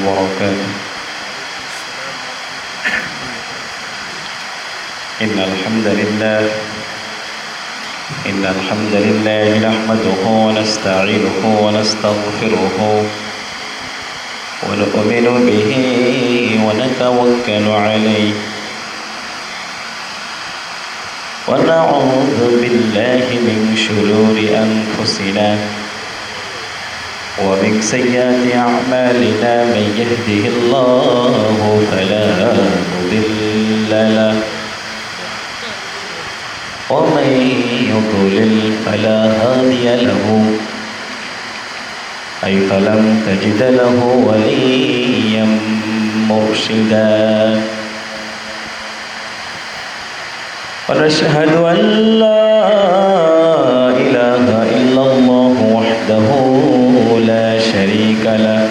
وبركاته. إن الحمد لله نحمده ونستعينه ونستغفره ونؤمن به ونتوكل عليه ونعوذ بالله من شرور أنفسنا ومن سيئات أعمالنا. من يهده الله فلا مضل له ومن يضلل فلا هادي له أي فلم تجد له وليا مرشدا. ونشهد أن لا إله إلا الله وحده لا شريك له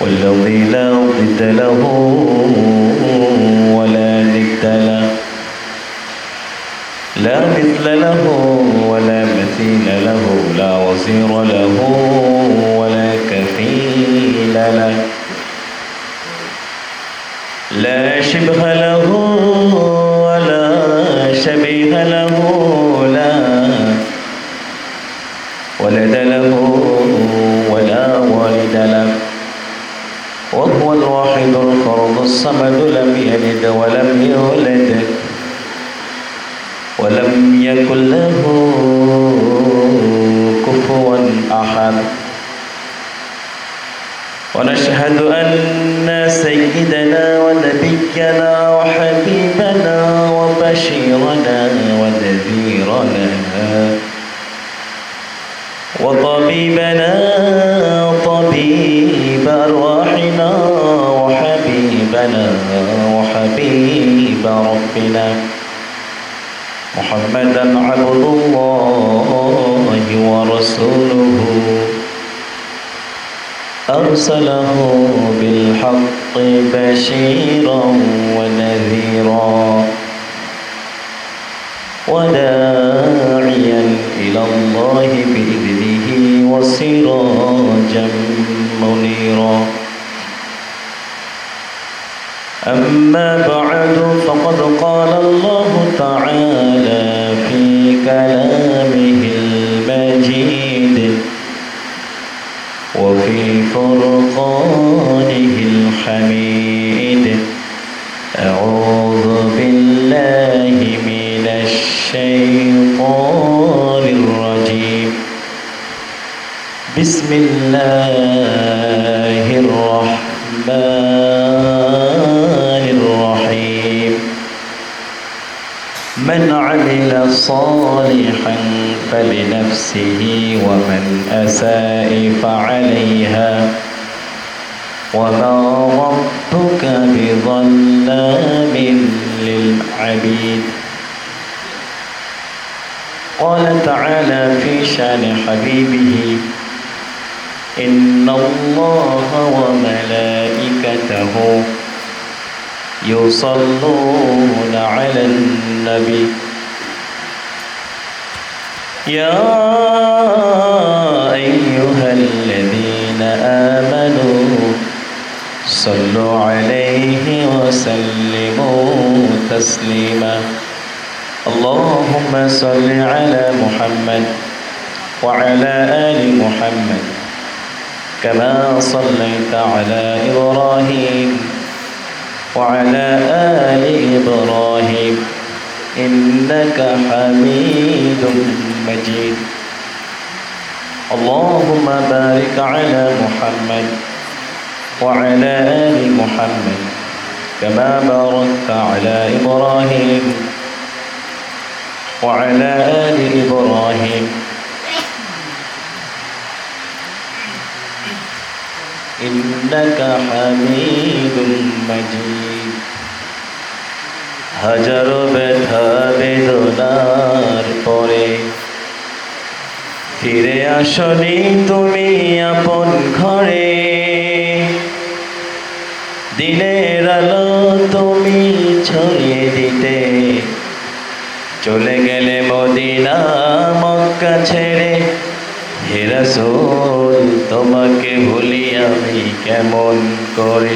والذي لا ضد له ولا ند له لا مثل له ولا مثيل له لا وزير له ولا كفيل له لا شبه له ولا شبيه له لا ولد له ولا والد له وهو الواحد الفرد الصمد لم يلد ولم يولد ولم يكن له كفوا أحد. ونشهد أن سيدنا ونبينا وحبيبنا وبشيرنا ونذيرنا وطبيبنا طبيب أرواحنا وحبيبنا وحبيب ربنا محمدا عبد الله ورسوله أرسله بالحق بشيرا ونذيرا وداعيا إلى الله بإذنه وسراجا منيرا. أما بعد فقد قال الله تعالى في كلامه المجيد وفي فرقانه الحميد. أعوذ بالله من الشيطان الرجيم. بسم الله الرحمن الرحيم. من عمل صالحا فلنفسه ومن أساء فعليها وما ربك بظلام للعبيد. قال تعالى في شان حبيبه إن الله وملائكته يصلون على النبي يا أيها الذين آمنوا صلوا عليه وسلموا تسليما. اللهم صل على محمد وعلى آل محمد كما صليت على إبراهيم وعلى آل إبراهيم إنك حميد مجيد. اللهم بارك على محمد وعلى آل محمد كما باركت على إبراهيم وعلى آل إبراهيم إنك حميد مجيد. হাজার ব্যথা বেদনার পরে ফিরে আসনি তুমি আপন ঘরে। দিনের আলো তুমি ছড়িয়ে দিতে চলে গেলে মদিনা মক্কা ছেড়ে। হে রাসূল তোমাকে ভুলি আমি কেমন করে,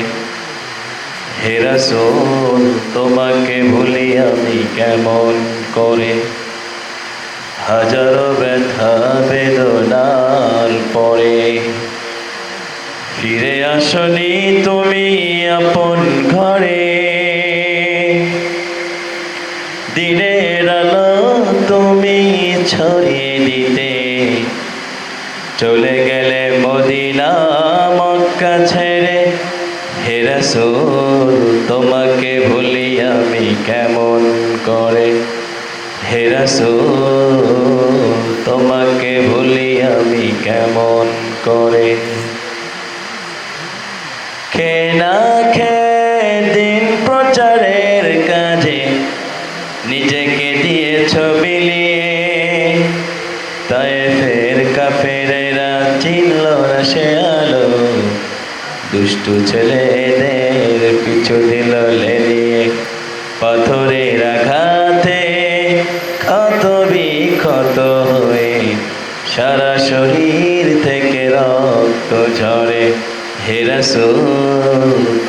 হে রাসূল তোমাকে ভুলি আমি কেমন করে। হাজারো ব্যথা বেদনার পরে ফিরে আসনি তুমি আপন ঘরে, দিনের আলো তুমি ছড়িয়ে দিতে, চলে গেলে মদিনা মক্কা ছেড়ে। হে রাসূল তোমাকে ভুলি আমি কেমন করে, হে রাসূল তোমাকে ভুলি আমি কেমন করে। খেয়ে না খেয়ে দিন প্রচারের কাজে নিজেকে দিয়েছ বিলিয়ে, তায়েফের কাফেরেরা চিনল না সে আলো, দুষ্টু ছেলেদের পিছু দিল লেলিয়ে। পাথরের আঘাতে ক্ষত বিক্ষত হয়ে সারা শরীর থেকে রক্ত ঝরে। হে রাসূল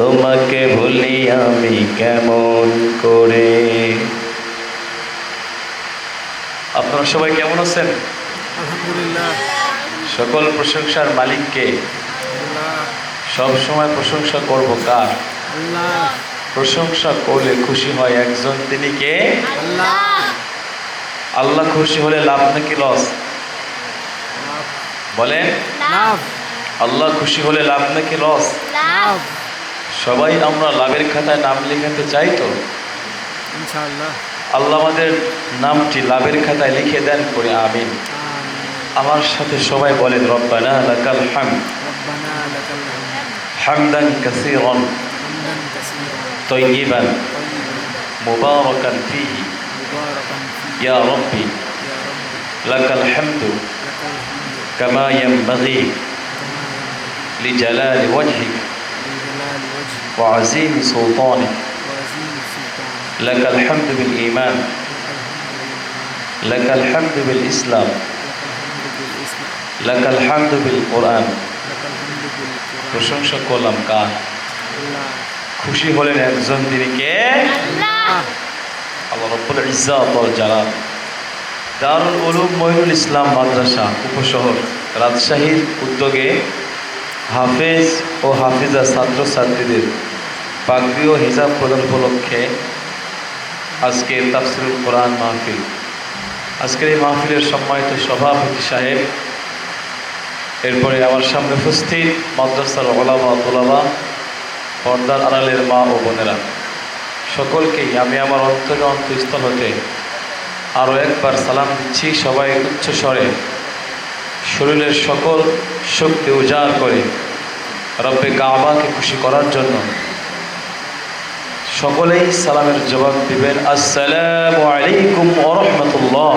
তোমাকে ভুলি আমি কেমন করে। আপনারা সবাই কেমন আছেন? আলহামদুলিল্লাহ। সকল প্রশংসার মালিককে। আল্লাহ সব সময় প্রশংসা করব কার? আল্লাহ প্রশংসা করলে খুশি হয় একজন, তিনি কে? আল্লাহ। আল্লাহ খুশি হলে লাভ নাকি লস? বলেন, লাভ আল্লাহ খুশি হলে লাভ নাকি লস? লাভ সবাই আমরা লাভের খাতায় নাম লেখাতে চাই তো? ইনশাআল্লাহ। আল্লাহ আমাদের নামটি লাভের খাতায় লিখে দেন করে আমিন। আমার সাথে সবাই বলেন, রব্বানা লাকাল হামদ রব্বানা লাকাল হামদ হামদান কাসীরান হামদান কাসীরান তাইয়িবান তাইয়িবান মুবারাকান ফীহি মুবারাকান ফীহি ইয়া রাব্বি ইয়া রাব্বি লাকাল হামদু লাকাল হামদু কামা ইয়ানবাগী কামা ইয়ানবাগী লিজালালি ওয়াজহিক লিজালালি ওয়াজহিক ওয়া আযীমি সুলতানিক। ওয়া আযীমি সুলতানিক। লাকাল হামদু বিল ঈমান লাকাল হামদু বিল ইসলাম লাকাল হামদু বিল কোরআন। প্রশংসা করলাম কার? খুশি হলেন একজন, তিনি কে? আল্লাহ রাব্বুল ইজ্জাত ওয়াল জালাল। দারুল উলুম মঈনুল ইসলাম মাদ্রাসা উপশহর রাজশাহীর উদ্যোগে হাফেজ ও হাফিজা ছাত্রছাত্রীদের পাগড়ি ও হিজাব প্রদান উপলক্ষে আজকের তাফসীরুল কোরআন মাহফিল। আজকের এই মাহফিলের সম্মানিত সভাপতি সাহেব, এরপরে আমার সামনে উপস্থিত মাদ্রাসার ওলামা তোলাবা, পর্দার আড়ালের মা ও বোনেরা, সকলকেই আমি আমার অন্তঃস্থল হতে আরও একবার সালাম দিচ্ছি। সবাই উচ্চ স্বরে শরীরের সকল শক্তি উজাড় করে রব্বে কাবাকে খুশি করার জন্য সকলেই সালামের জবাব দিবেন, আসসালামু আলাইকুম ওয়া রাহমাতুল্লাহ।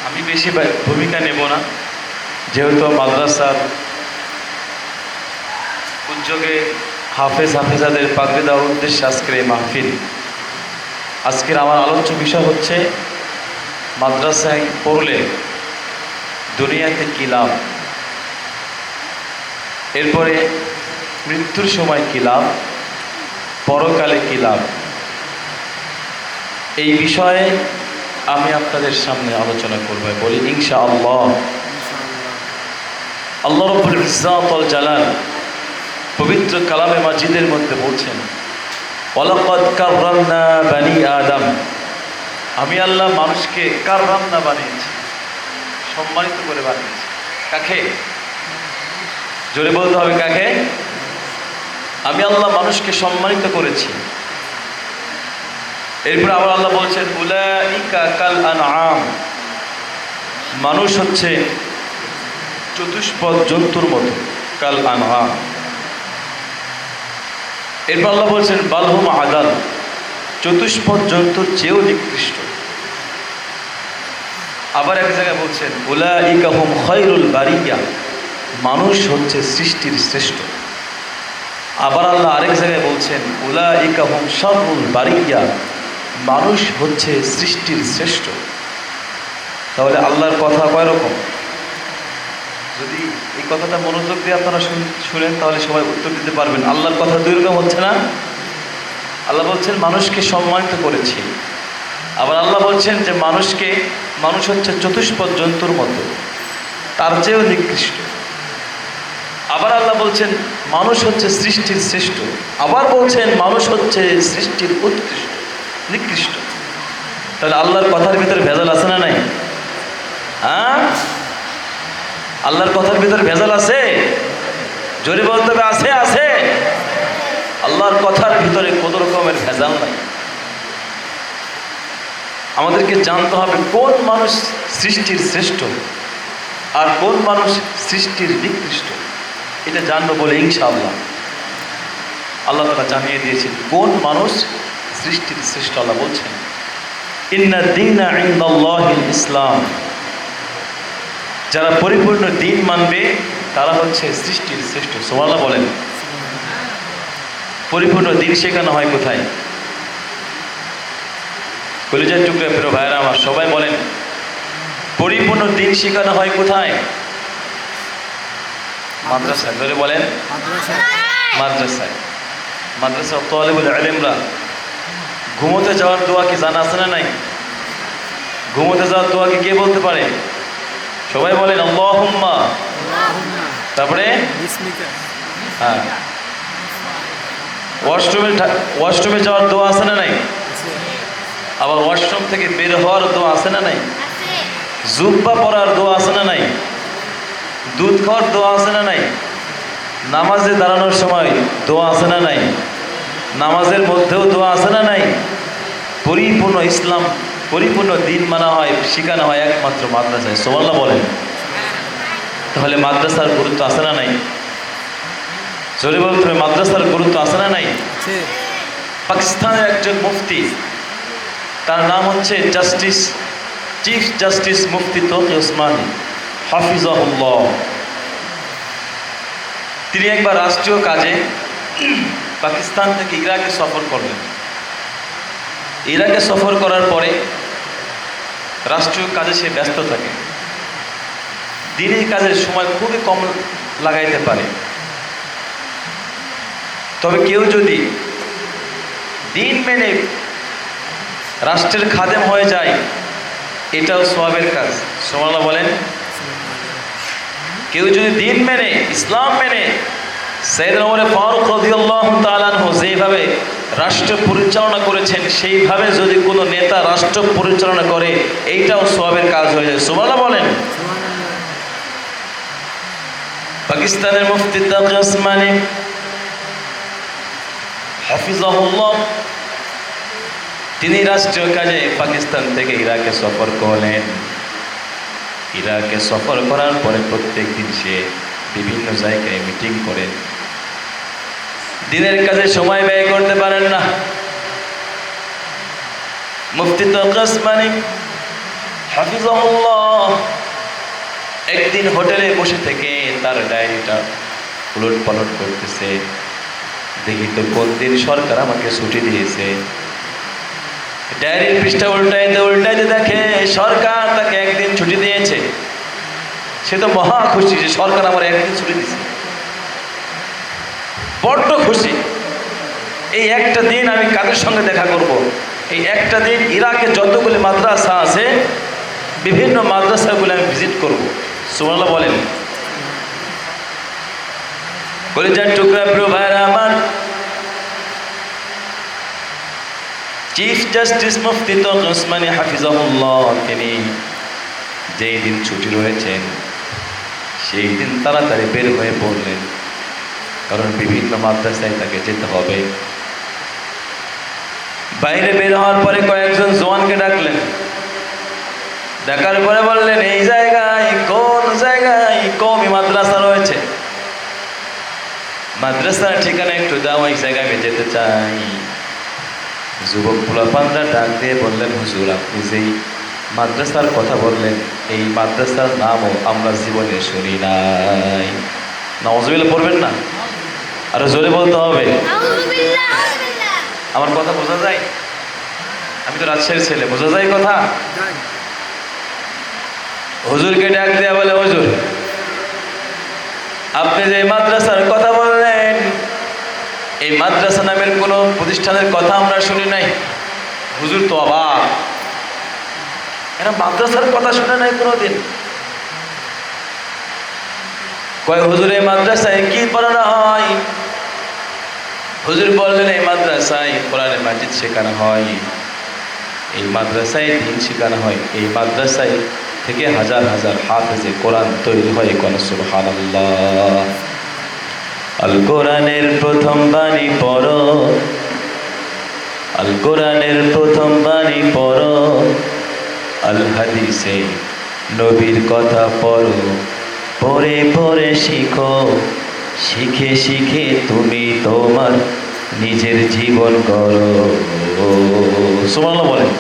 আমি বেশি ভূমিকা নেব না, যেহেতু মাদ্রাসার উদ্যোগে হাফেজ হাফেজাদের পাগড়ি দেওয়ার উদ্দেশ্যে আজকের এই মাহফিল। আজকের আমার আলোচ্য বিষয় হচ্ছে মাদ্রাসায় পড়লে দুনিয়াতে কী লাভ, এরপরে মৃত্যুর সময় কী লাভ, পরকালে কী লাভ। এই বিষয়ে আমি আপনাদের সামনে আলোচনা করব, বলি ইনশাআল্লাহ। আল্লাহ রাব্বুল ইজ্জাত ওয়াল জালাল পবিত্র কালামে মাজিদের মধ্যে বলছেন, ওয়ালাকাদ কাররামনা বানি আদম, আমি আল্লাহ মানুষকে কাররামনা বানিয়েছি, সম্মানিত করে বানিয়েছি। কাকে? জোরে বলতে হবে, কাকে? আমি আল্লাহ মানুষকে সম্মানিত করেছি। এরপরে আবার আল্লাহ বলছেন, উলাইকা কাল আনআম, মানুষ হচ্ছে চতুষ্পদ জন্তুর মতো, কাল আনআম। এরপর আল্লাহ বলছেন, বালহুম আদাল, চতুষ্পদ জন্তুর চেয়েও নিকৃষ্ট। আবার এক জায়গায় বলছেন, উলাইকা হুম খায়রুল বারিয়া, মানুষ হচ্ছে সৃষ্টির শ্রেষ্ঠ। আবার আল্লাহ আরেক জায়গায় বলছেন, উলাইকা হুম শাররুল বারিয়া, মানুষ হচ্ছে সৃষ্টির শ্রেষ্ঠ। তাহলে আল্লাহর কথা কয় রকম? যদি এই কথাটা মনোযোগ দিয়ে আপনারা শুনেন তাহলে সবাই উত্তর দিতে পারবেন। আল্লাহর কথা দুই রকম হচ্ছে না? আল্লাহ বলছেন মানুষকে সম্মানিত করেছি, আবার আল্লাহ বলছেন যে মানুষ হচ্ছে চতুষ্পদ জন্তুর মতো, তার চেয়েও নিকৃষ্ট। আবার আল্লাহ বলছেন মানুষ হচ্ছে সৃষ্টির শ্রেষ্ঠ, আবার বলছেন মানুষ হচ্ছে সৃষ্টির উৎকৃষ্ট নিকৃষ্ট। তাহলে আল্লাহর কথার ভিতরে ভেজাল আছে না নাই? হ্যাঁ, আল্লাহর কথার ভিতরে ভেজাল আছে? জোরে বলতে হবে আছে আছে। আল্লাহর কথার ভিতরে কোনো রকমের ভেজাল নাই। আমাদেরকে জানতে হবে কোন মানুষ সৃষ্টির শ্রেষ্ঠ আর কোন মানুষ সৃষ্টির নিকৃষ্ট। এটা জানবো বলে ইনশাআল্লাহ আল্লাহ তাআলা জানিয়ে দিয়েছেন কোন মানুষ সৃষ্টির শ্রেষ্ঠ। আল্লাহ বলছেন ইন্না দীনা ইনদাল্লাহিল ইসলাম, যারা পরিপূর্ণ দ্বীন মানবে তারা হচ্ছে সৃষ্টির শ্রেষ্ঠ। সুবহানাল্লাহ বলেন। পরিপূর্ণ দ্বীন শেখানো হয় কোথায়? কলিজার টুকরা প্রিয় ভাইরা আমার, সবাই বলেন পরিপূর্ণ দ্বীন শেখানো হয় কোথায়? মাদ্রাসায়। ধরে বলেন মাদ্রাসায়। মাদ্রাসা তালিবুল ইলমরা ঘুমোতে যাওয়ার দোয়া কি জানা আছে না নাই? ঘুমোতে যাওয়ার দোয়া কি কে বলতে পারে? সবাই বলেন আল্লাহুম্মা। তারপরে হ্যাঁ, ওয়াশরুমে যাওয়ার দোয়া আছে না নাই? আবার ওয়াশরুম থেকে বের হওয়ার দোয়া আছে না নাই? জুব্বা পরার দোয়া আছে না নাই? দুধ খাওয়ার দোয়া আছে না নাই? নামাজে দাঁড়ানোর সময় দোয়া আছে না নাই? নামাজের মধ্যেও দোয়া আছে না নাই? পরিপূর্ণ ইসলাম, পরিপূর্ণ দ্বীন মানা হয়, শেখানো হয় একমাত্র মাদ্রাসায়। সুবহানাল্লাহ বলেন। তাহলে মাদ্রাসার গুরুত্ব আছে না নাই? জোরে বলতে হবে, মাদ্রাসার গুরুত্ব আছে না নাই? পাকিস্তানের একজন মুফতি, তার নাম হচ্ছে চিফ জাস্টিস মুফতি তকি ওসমানী হাফিজাহুল্লাহ। তিনি একবার রাষ্ট্রীয় কাজে পাকিস্তান থেকে ইরাকে সফর করলেন। ইরাকে সফর করার পরে রাষ্ট্রীয় কাজে সে ব্যস্ত থাকে। দিনের কাজের সময় খুবই কম লাগাইতে পারে। তবে কেউ যদি দিন মেনে রাষ্ট্রের খাদেম হয়ে যায়, এটাও সওয়াবের কাজ। সুবহানাল্লাহ বলেন। কেউ যদি দিন মেনে, ইসলাম মেনে, সাইয়েদনা ওমর ফারুক রাদিয়াল্লাহু তাআলা আনহু যেভাবে রাষ্ট্র পরিচালনা করেছেন সেইভাবে যদি কোনো নেতা রাষ্ট্র পরিচালনা করে, এইটাও সওয়াবের কাজ হয়ে যায়। সুবহানাল্লাহ বলেন। পাকিস্তানের মুফতি তাকি ওসমানী হাফিজাহুল্লাহ, তিনি রাষ্ট্রীয় কাজে পাকিস্তান থেকে ইরাকে সফর করলেন। ইরাকে সফর করার পরে প্রত্যেক দিন সে বিভিন্ন জায়গায় মিটিং করেন। দিনের কাজে সময় ব্যয় করতে পারেন না। মুফতি তাকি ওসমানী হাফিজাহুল্লাহ একদিন হোটেলে বসে থেকে তার ডায়েরিটা উলট পালট করতেছে। দেখি তো কোন দিন সরকার আমাকে ছুটি দিয়েছে। ডায়েরির পৃষ্ঠা উল্টাইতে দেখে সরকার তাকে একদিন ছুটি দিয়েছে। সে তো মহা খুশি যে সরকার আমার একদিন ছুটি দিয়েছে, বড্ড খুশি। এই একটা দিন আমি কাদের সঙ্গে দেখা করব? এই একটা দিন ইরাকে যতগুলি মাদ্রাসা আছে বিভিন্ন মাদ্রাসাগুলো আমি ভিজিট করব। সুবহানাল্লাহ বলেন। কলিজার টুকরা প্রিয় ভাইরা আমার, চিফ জাস্টিস মুফতি তাকি ওসমানী হাফিজাহুল্লাহ তিনি যেই দিন ছুটি রয়েছেন সেই দিন তাড়াতাড়ি বের হয়ে পড়লেন, কারণ বিভিন্ন মাদ্রাসায় তাকে যেতে হবে। বাইরে বের হওয়ার পরে কয়েকজন জওয়ানকে ডাকলেন। দেখার পরে বললেন এই জায়গায় কোন জায়গায় কওমি মাদ্রাসা রয়েছে, মাদ্রাসার ঠিকানা একটু দাও, এই জায়গায় আমি যেতে চাই। যুবক পোলাপানরা ডাক দিয়ে বললেন হুজুর আপনি যেই মাদ্রাসার কথা বললেন এই মাদ্রাসার নামও আমরা জীবনে শুনি নাই। নাউজুবিল্লাহ পড়বেন না, আরো জোরে বলতে হবে। আমার কথা বোঝা যায়? আমি তো রাজশাহীর ছেলে, বোঝা যায় কথা? হুজুরকে ডাক দেয়া বলে, হুজুর আপনি যে মাদ্রাসার কথা বললেন, এই মাদ্রাসা নামের কোনো প্রতিষ্ঠানের কথা আমরা শুনি নাই। হুজুর তো অবাক, এরা মাদ্রাসার কথা শুনে নাই কোনোদিন। কয় হুজুর এই মাদ্রাসায় কি পড়ানো হয়? হুজুর বললেন এই মাদ্রাসায় কোরআনে মাজিদ শেখানো হয়, এই মাদ্রাসায় দ্বীন শেখানো হয়, এই মাদ্রাসায় থেকে হাজার হাজার হাফেজে কোরআন তৈরি হয়। কোন সুবহানাল্লাহ। আল কোরআনের প্রথম বাণী পড়ো, আল কোরআনের প্রথম বাণী পড়ো, আল হাদিসে নবীর কথা পড়ো, পড়ে পড়ে শিখো, শিখে শিখে তুমি তোমার নিজের জীবন করো। সুবহানাল্লাহ বলেন।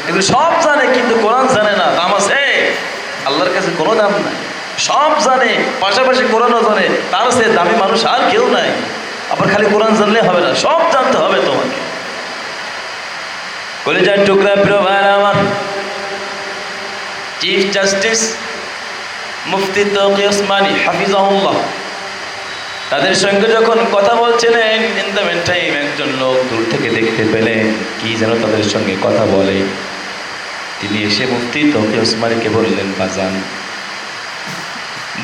এগুলো সব জানে কিন্তু কোরআন জানে না। দাম আছে আল্লাহর কাছে কোনো দাম নাই। সব জানে, পাশাপাশি কোরআনও জানে, তার সে দামি মানুষ আর কেউ নাই। আবার খালি কোরআন জানলে হবে না, সব জানতে হবে তোমাকে। কলেজার টুকরা প্রিয় ভাইরা আমার, চিফ জাস্টিস মুফতি তকি ওসমানী হাফিজাহুল্লাহ, তাদের সঙ্গে যখন কথা বলছিলেন, ইন দ্য মেন টাইম একজন লোক দূর থেকে দেখতে পেলেন কি যেন তাদের সঙ্গে কথা বলে। তিনি এসে মুফতি তকি ওসমানীকে বললেন, বাজান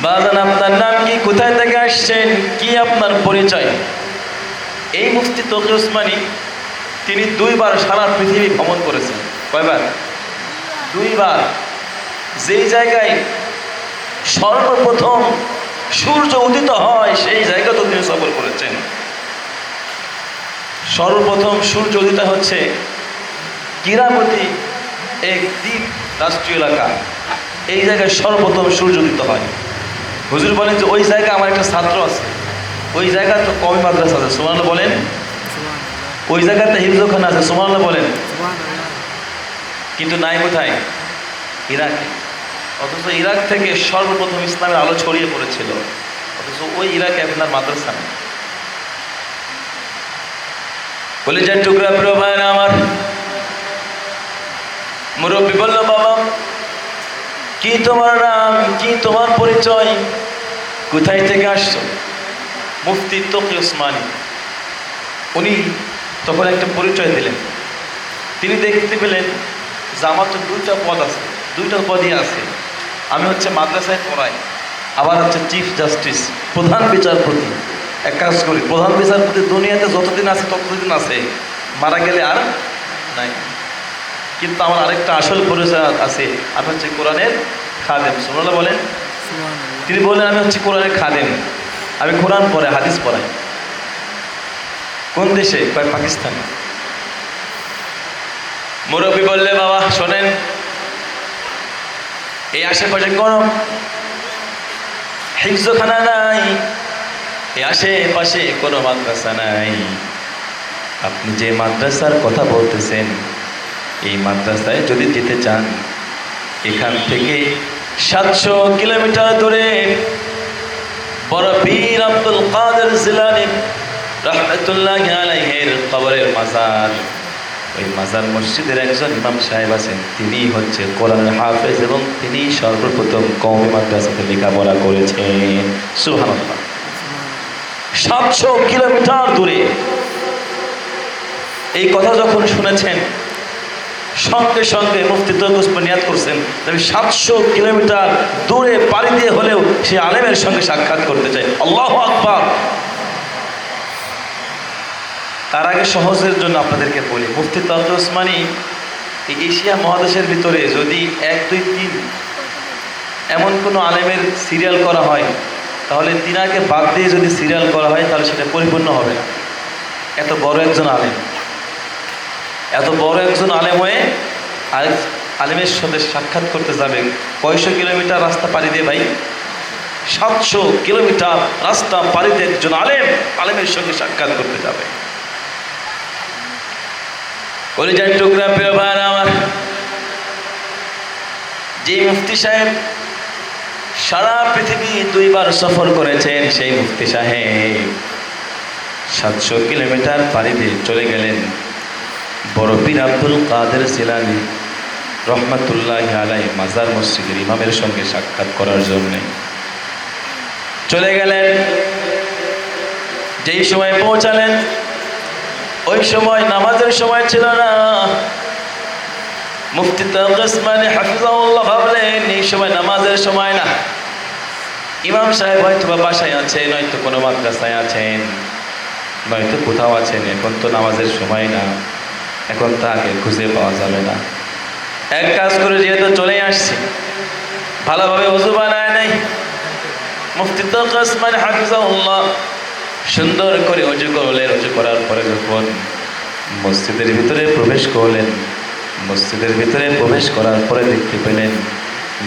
বাজান আপনার নাম কি, কোথায় থেকে আসছেন, কি আপনার পরিচয়? এই মুফতি তকি ওসমানী তিনি 2 বার সারা পৃথিবী ভ্রমণ করেছেন। কয়বার? 2 বার। যেই জায়গায় সর্বপ্রথম সূর্য উদিত হয় সেই জায়গাতেও তিনি সফর করেছেন। সর্বপ্রথম সূর্য উদিত হচ্ছে কিরামতি এক দ্বীপ রাষ্ট্রীয় এলাকা, এই জায়গায় সর্বপ্রথম সূর্য উদিত হয়। হুজুর বলেন যে ওই জায়গায় আমার একটা ছাত্র আছে, ওই জায়গায় তো কওমি মাদ্রাসা আছে। সুবহানাল্লাহ বলেন। ওই জায়গাতে হিফজখানা আছে। সুবহানাল্লাহ বলেন। কিন্তু নাই কোথায়? ইরাকে। অথচ ইরাক থেকে সর্বপ্রথম ইসলামের আলো ছড়িয়ে পড়েছিল, অথচ ওই ইরাকে আপনার মাদ্রাসা নেই। কলিজার টুকরা প্রিয় ভাইরা আমার, মুরব্বী বলল, বাবা কি তোমার নাম, কি তোমার পরিচয়, কোথায় থেকে আসছো? মুফতি তকি ওসমানী উনি তখন একটা পরিচয় দিলেন। তিনি দেখতে পেলেন যে আমার তো 2টা পদ আছে, 2টা পদই আছে। আমি হচ্ছে মাদ্রাসায় পড়াই, আবার হচ্ছে চিফ জাস্টিস, প্রধান বিচারপতি। এক কাজ করি, প্রধান বিচারপতি দুনিয়াতে যতদিন আছে ততদিন আছে, মারা গেলে আর নাই। কিন্তু আমার আরেকটা আসল পরিচয় আছে, আমি হচ্ছে কোরআনের খাদেম। সুবহানাল্লাহ বলেন। তিনি বললেন আমি হচ্ছে কোরআনের খাদেম, আমি কোরআন পড়ে হাদিস পড়াই। কোন দেশে? পাকিস্তানে। মুরব্বী বললে, বাবা শোনেন, এই আশেপাশে কোনো হিফজখানা নাই, এই আশেপাশে কোনো মাদ্রাসা নাই। আপনি যে মাদ্রাসার কথা বলতেছেন, এই মাদ্রাসায় যদি যেতে চান, এখান থেকে 700 কিলোমিটার দূরে বড় পীর আব্দুল কাদের জিলানী রাহমাতুল্লাহি আলাইহির কবরের মাজার, ওই মাজার মসজিদের একজন ইমাম সাহেব আছেন, তিনি হচ্ছে কোরআনের হাফেজ এবং তিনি সর্বপ্রথম কওমি মাদ্রাসাতে লেখাপড়া করেছেন। সুবহানাল্লাহ। 700 কিলোমিটার দূরে। এই কথা যখন শুনেছেন, সঙ্গে সঙ্গে মুফতি তকি ওসমানী নিয়াত করছেন আমি 700 কিলোমিটার দূরে পাড়ি দিয়ে হলেও সে আলেমের সঙ্গে সাক্ষাৎ করতে চাই। আল্লাহু আকবার। তার আগে সহজের জন্য আপনাদেরকে বলি, মুফতি তকি ওসমানী এই এশিয়া মহাদেশের ভিতরে যদি 1, 2, 3 এমন কোনো আলেমের সিরিয়াল করা হয়, তাহলে তিনাকে বাদ দিয়ে যদি সিরিয়াল করা হয় তাহলে সেটা পরিপূর্ণ হবে না। এত বড় একজন আলেম, এত বড় একজন আলেম হয়ে আরেক আলেমের সাথে সাক্ষাৎ করতে যাবে কয়শো কিলোমিটার রাস্তা পাড়ি দিয়ে ভাই? 700 কিলোমিটার রাস্তা পাড়ি দিয়ে একজন আলেমের সঙ্গে সাক্ষাৎ করতে যাবে। কলিজার টুকরা প্রিয় ভাইরা আমার, যে মুফতি সাহেব সারা পৃথিবী 2 বার সফর করেছেন, সেই মুফতি সাহেব 700 কিলোমিটার পাড়ি দিয়ে চলে গেলেন বড় পীর আব্দুল কাদের জিলানী রহমাতুল্লাহ আলাই মাজার মসজিদের ইমামের সঙ্গে সাক্ষাৎ করার জন্য চলে গেলেন। যেই সময় পৌঁছালেন ওই সময় নামাজের সময় ছিল না। মুফতি তাকি উসমানী হাফিজাহুল্লাহ ভাবলেন এই সময় নামাজের সময় না, ইমাম সাহেব হয়তো বা বাসায় আছেন, নয়তো কোনো মাদ্রাসায় আছেন, নয়তো কোথাও আছেন, এখন তো নামাজের সময় না, এখন তাকে খুঁজে পাওয়া যাবে না। এক কাজ করে যেহেতু চলে আসছি, ভালোভাবে ওযু বানায় নাই। মুফতি তাকি উসমানী হাফিজাহুল্লাহ সুন্দর করে ওযু করলেন। ওযু করার পরে যখন মসজিদের ভিতরে প্রবেশ করলেন, মসজিদের ভিতরে প্রবেশ করার পরে দেখতে পেলেন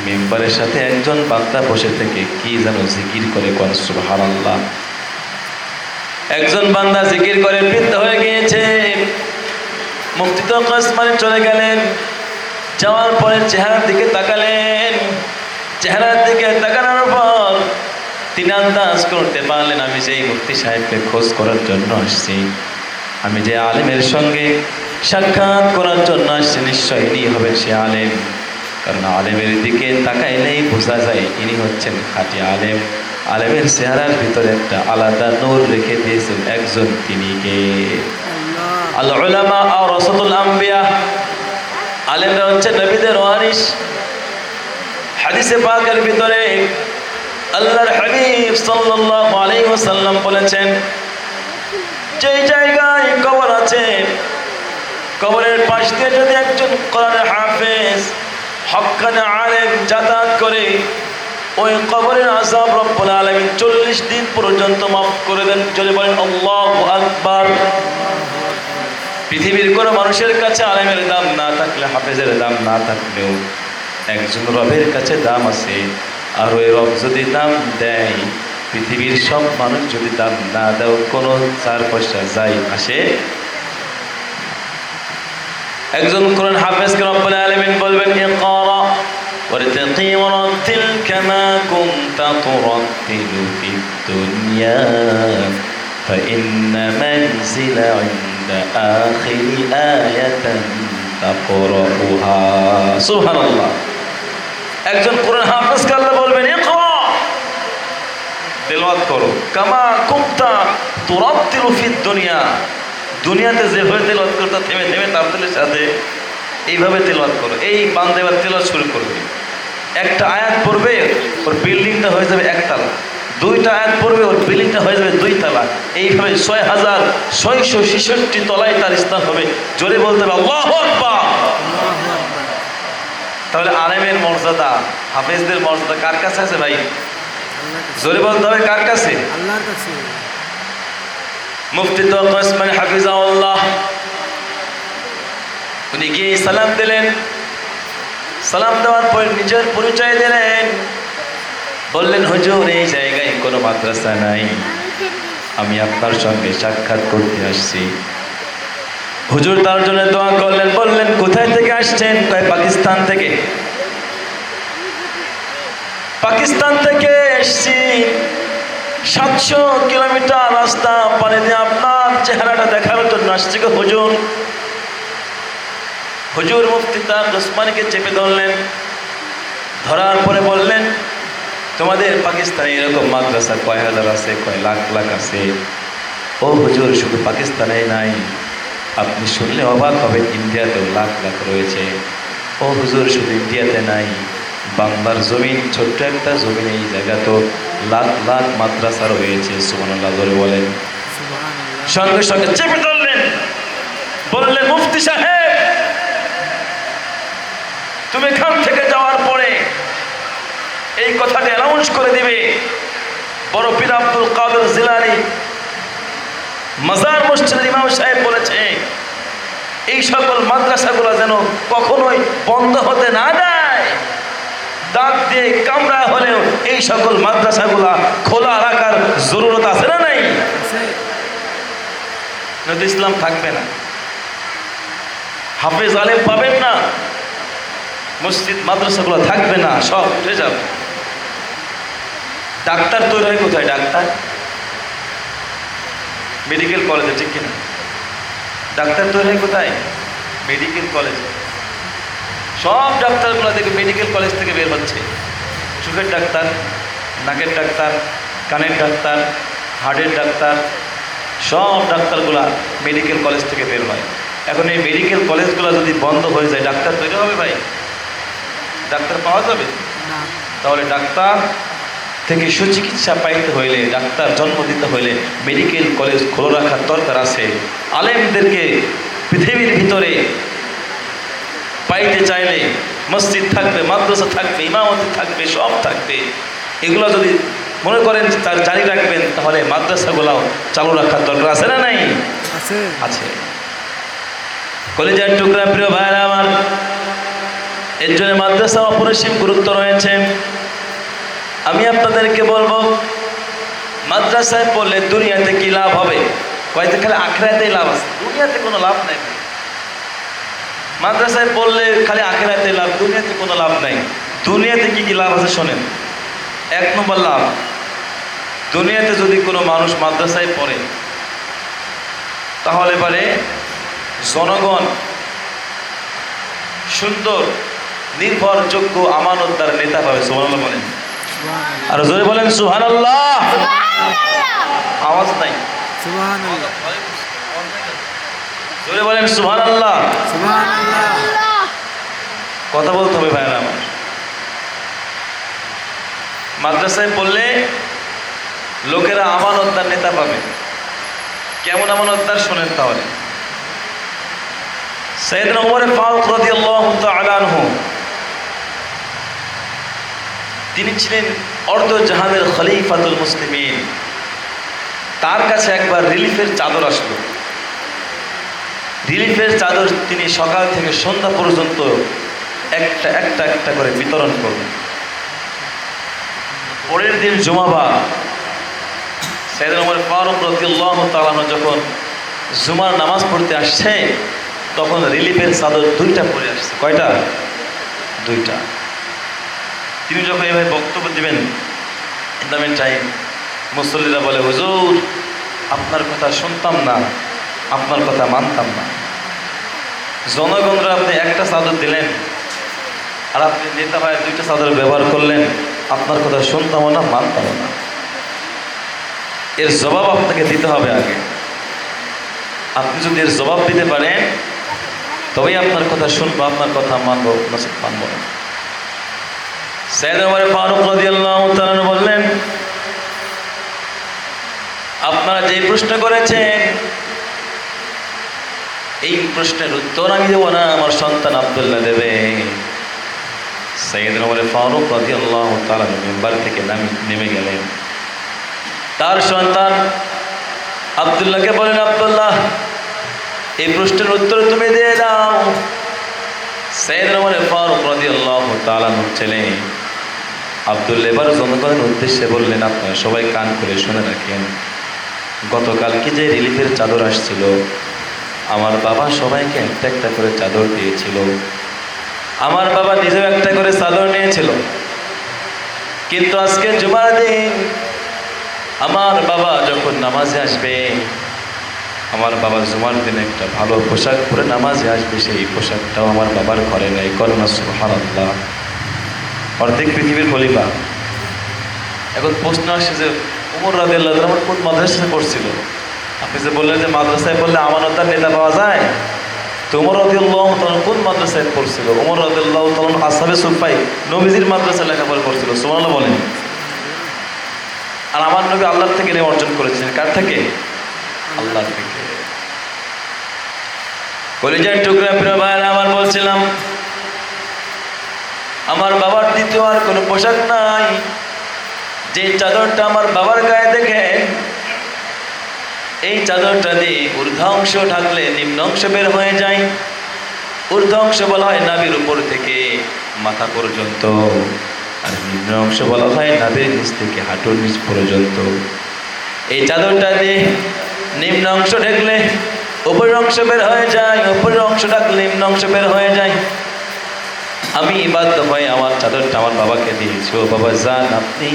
মিম্বারের সাথে একজন বান্দা বসে থেকে কি যেন জিকির করে, সুবহানাল্লাহ। একজন বান্দা জিকির করে বৃদ্ধ হয়ে গিয়েছে। মুফতি তাকি উসমানী চলে গেলেন, যাওয়ার পরে চেহারার দিকে তাকালেন। চেহারার দিকে তাকানোর পর তিনি আন্দাজ করতে পারলেন আমি যে মুফতি সাহেবকে খোঁজ করার জন্য আসছি, আমি যে আলেমের সঙ্গে সাক্ষাৎ করার জন্য আসছি, নিশ্চয় ইনি হবেন সে আলেম। কারণ আলেমের দিকে তাকাইলেই বোঝা যায় ইনি হচ্ছেন খাঁটি আলেম। আলেমের চেহারার ভিতরে একটা আলাদা নূর রেখে দিয়েছেন একজন, তিনি কে? আল উলামা ওয়ারাসাতুল আম্বিয়া। আলেমরা হচ্ছে নবীদের ওয়ারিস। হাদিসে পাকের ভিতরে আল্লাহর হাবিব সাল্লাল্লাহু আলাইহি ওয়াসাল্লাম বলেছেন, যেই জায়গায় কবর আছে, কবরের পাশ দিয়ে যদি একজন কোরআনের হাফেজ হক্কানি আলেম যাতায়াত করে, ওই কবরের আযাব রব্বুল আলামিন 40 দিন পর্যন্ত মাফ করে দেন। যদি বলেন আল্লাহু আকবার। পৃথিবীর কোনো মানুষের কাছে আলেমের দাম না থাকলে, হাফেজের দাম না থাকলেও একজন রবের কাছে দাম আছে। আর ওই রব যদি দাম দেয়, পৃথিবীর সব মানুষ যদি দাম না দেয়, কোনো 4 পয়সা যাই আসে। একজন কোরআন হাফেজকে রব্বুল আলামিন বলবেন ইকরা ওয়ারতাকি ওয়ারাতিল কামা কুনতা তুরাতিলু ফিদ দুনিয়া ফাইন্না মানজিলা ইনদা আখিরি আয়াতান তাকরাউহা। সুবহানাল্লাহ। একজন কোরআন হাফেজকে আল্লাহ বলবেন ইকরা, তেলাওয়াত করো, কামা কুনতা তুরাতিলু ফিদ দুনিয়া, দুনিয়াতে যেভাবে তেলাওয়াত করতে থেমে থেমে তাবদীলের সাথে এইভাবে তেলাওয়াত করো। এই বান্দা এবার তেলাওয়াত শুরু করবে। একটা আয়াত পড়বে, ওর বিল্ডিংটা হয়ে যাবে একতলা। 2টা আয়াত পড়বে, ওর বিল্ডিংটা হয়ে যাবে 2 তলা। এইভাবে 6666 তলায় তার স্থান হবে। জোরে বলতে হবে আল্লাহু আকবার। তাহলে আলেমের মর্যাদা, হাফেজদের মর্যাদা কার কাছে আছে ভাই? জোরে বলতে হবে কার কাছে? আল্লাহর কাছে। মুফতি তাকি উসমানী হাফিজাহুল্লাহ উনি গিয়ে সালাম দিলেন। সালাম দেওয়ার পর নিজের পরিচয় দিলেন, বললেন হুজুর এই জায়গায় কোনো মাদ্রাসা নাই, আমি আপনার সঙ্গে সাক্ষাৎ করতে আসছি। হুজুর তার জন্য দোয়া করলেন, বললেন কোথায় থেকে আসছেন? কয় পাকিস্তান থেকে। পাকিস্তান থেকে এসছি, 700 কিলোমিটার রাস্তা পাড়ি দিয়ে আপনার চেহারাটা দেখার জন্য আসছি গো হুজুর। হুজুর মুফতি তাকি উসমানীকে চেপে ধরলেন, ধরার পরে বললেন তোমাদের পাকিস্তানে এরকম মাদ্রাসা কয় হাজার আছে? কয় লাখ লাখ আছে। ও হুজুর শুধু পাকিস্তানে নাই, আপনি শুনলে অবাক হবেন, ইন্ডিয়াতেও লাখ লাখ রয়েছে। ও হুজুর শুধু ইন্ডিয়াতে নাই, বাংলার জমিন, ছোট্ট একটা জমিন, এই জায়গা তো লাখ লাখ মাদ্রাসা রয়েছে। সুবহানাল্লাহ জোরে বলেন। সঙ্গে সঙ্গে চেপে ধরলেন, বললেন মুফতি সাহেব তুমি এখান থেকে যাওয়ার পরে এই কথাটি অ্যানাউন্স করে দিবে, বড় পীর আব্দুল কাদের জিলানী মাজার মসজিদের ইমাম সাহেব বলেছে এই সকল মাদ্রাসাগুলো যেন কখনোই বন্ধ হতে না দেয়, দাঁত দিয়ে কামড়া হলেও এই সকল মাদ্রাসাগুলা খোলা রাখার জরুরত আছে না নাই? নয়তো ইসলাম থাকবে না, হাফেজ আলেম পাবেন না, মসজিদ মাদ্রাসাগুলো থাকবে না, সব উঠে যাবে। ডাক্তার তৈরি হয় কোথায়? ডাক্তার মেডিকেল কলেজে, ঠিক কিনা? ডাক্তার তৈরি হয় কোথায়? মেডিকেল কলেজে। সব ডাক্তারগুলো দেখে মেডিকেল কলেজ থেকে বের হচ্ছে, চোখের ডাক্তার, নাকের ডাক্তার, কানের ডাক্তার, হার্টের ডাক্তার, সব ডাক্তারগুলা মেডিকেল কলেজ থেকে বের হয়। এখন এই মেডিকেল কলেজগুলো যদি বন্ধ হয়ে যায়, ডাক্তার তৈরি হবে ভাই? ডাক্তার পাওয়া যাবে? না। তাহলে ডাক্তার থেকে সুচিকিৎসা পাইতে হইলে, ডাক্তার জন্ম দিতে হইলে মেডিকেল কলেজ খোলা রাখার দরকার আছে। আলেমদেরকে পৃথিবীর ভিতরে পাইতে চাইলে মসজিদ থাকবে, মাদ্রাসা থাকবে, ইমামতি থাকবে, সব থাকবে। এগুলো যদি মনে করেন তার জারি রাখবেন, তাহলে মাদ্রাসাগুলাও চালু রাখার দরকার আছে না নাই? আছে। আছে। কলেজের টুকরা প্রিয় ভাইরা আমার, এর জন্য মাদ্রাসা অপরিসীম গুরুত্ব রয়েছে। আমি আপনাদেরকে বলবো, মাদ্রাসায় পড়লে দুনিয়াতে কি লাভ হবে? কয়েকদিন খালি আখেরাতেই লাভ আছে, দুনিয়াতে কোনো লাভ নাই। মাদ্রাসায় পড়লে খালি আখেরাতে লাভ, দুনিয়াতে কোনো লাভ নাই। দুনিয়াতে কি কি লাভ আছে শোনেন। 1 নম্বর লাভ, দুনিয়াতে যদি কোনো মানুষ মাদ্রাসায় পড়ে, তাহলে পারে জনগণ সুন্দর নির্ভরযোগ্য আমানতদার নেতা পাবে। সুবহানাল্লাহ বলেন। আর জোরে বলেন সুবহানাল্লাহ। আওয়াজ নাই। সুবহানাল্লাহ। জোরে বলেন সুবহানাল্লাহ। সুবহানাল্লাহ। কথা বলতে হবে ভাইরা আমার। মাদ্রাসায় পড়লে লোকেরা আমানতদার নেতা পাবে। কেমন আমানতদার শোনেন তাহলে। সাইয়েদনা ওমর ফারুক রাদিয়াল্লাহু তাআলা আনহু, তিনি ছিলেন অর্ধ জাহানের খলিফাতুল মুসলিমিন। তার কাছে একবার রিলিফের চাদর আসলো। রিলিফের চাদর তিনি সকাল থেকে সন্ধ্যা পর্যন্ত একটা একটা একটা করে বিতরণ করলেন। পরের দিন জুমাবার, সাইয়েদনা ওমর ফারুক রাদিয়াল্লাহু তাআলা আনহু যখন জুমার নামাজ পড়তে আসছে, তখন রিলিফের চাদর 2টা পরে আসছে। কয়টা? 2টা। তিনি যখন এভাবে বক্তব্য দিবেন, ইন্দামের টাইম, মুসল্লিরা বলে, হুজুর আপনার কথা শুনতাম না, আপনার কথা মানতাম না। জনগণরা আপনি একটা চাদর দিলেন, আর আপনি নেতা ভাই 2টা চাদর ব্যবহার করলেন, আপনার কথা শুনতামও না, মানতামও না। এর জবাব আপনাকে দিতে হবে আগে। আপনি যদি এর জবাব দিতে পারেন, তবেই আপনার কথা শুনবো, আপনার কথা মানবো, মানবো না। সাইয়েদনা ওমর ফারুক রাদিয়াল্লাহু তাআলা বললেন, আপনারা যে প্রশ্ন করেছেন, এই প্রশ্নের উত্তর আমি দেবো না, আমার সন্তান আব্দুল্লাহ দেবে। সাইয়েদনা ওমর ফারুক রাদিয়াল্লাহু তাআলা মিম্বার থেকে নেমে গেলেন। তার সন্তান আব্দুল্লাহকে বলেন, আব্দুল্লাহ এই প্রশ্নের উত্তর তুমি দিয়ে দাও। সাইয়েদনা ওমর ফারুক রাদিয়াল্লাহু তাআলা ছেলে আব্দুল্লাহ এবার জনগণের উদ্দেশ্যে বললেন, আপনারা সবাই কান করে শুনে রাখেন, গতকালকে যে রিলিফের চাদর আসছিল, আমার বাবা সবাইকে একটা একটা করে চাদর দিয়েছিল। আমার বাবা নিজেও একটা করে চাদর নিয়েছিল। কিন্তু আজকে জুমার দিন আমার বাবা যখন নামাজে আসবে, আমার বাবা জুমার দিনে একটা ভালো পোশাক পরে নামাজে আসবে, সেই পোশাকটাও আমার বাবার ঘরে নেই। করোনা সুবহানাল্লাহ। অর্ধেক পৃথিবীর খলিফা। এখন প্রশ্ন আসছে যে ওমর রাদিয়াল্লাহু তাআলা কোন মাদ্রাসায় পড়ছিল? আপনি যে বললেন যে মাদ্রাসায় পড়লে আমানতদার নেতা পাওয়া যায়, তো ওমর রাদিয়াল্লাহু তাআলা কোন মাদ্রাসায় পড়ছিল? ওমর রাদিয়াল্লাহু তাআলা আসহাবে সুফাই নবীজির মাদ্রাসায় লেখাপড়া করছিল। সুবহানাল্লাহ বলেন। আর আমার নবী আল্লাহর থেকে ইলম অর্জন করেছেন। কার থেকে? আল্লাহর থেকে। কলিজার টুকরা প্রিয় ভাইরা আমার, বলছিলাম আমার বাবার দ্বিতীয় আর কোনো পোশাক নাই। যে চাদরটা আমার বাবার গায়ে দেখেন, এই চাদরটা দিয়ে ঊর্ধ্বাংশ ঢাকলে নিম্ন অংশ বের হয়ে যায়। ঊর্ধ্বাংশ বলা হয় নাভির উপর থেকে মাথা পর্যন্ত, আর নিম্ন অংশ বলা হয় নাভির নিচ থেকে হাঁটুর নিচ পর্যন্ত। এই চাদরটা দিয়ে নিম্ন অংশ ঢেকলে উপরের অংশ বের হয়ে যায়, উপরের অংশ ঢাকলে নিম্ন অংশ বের হয়ে যায়। আমি বাধ্য হয়ে আমার চাদরটা আমার বাবাকে দিয়েছি। ও বাবা যান, আপনি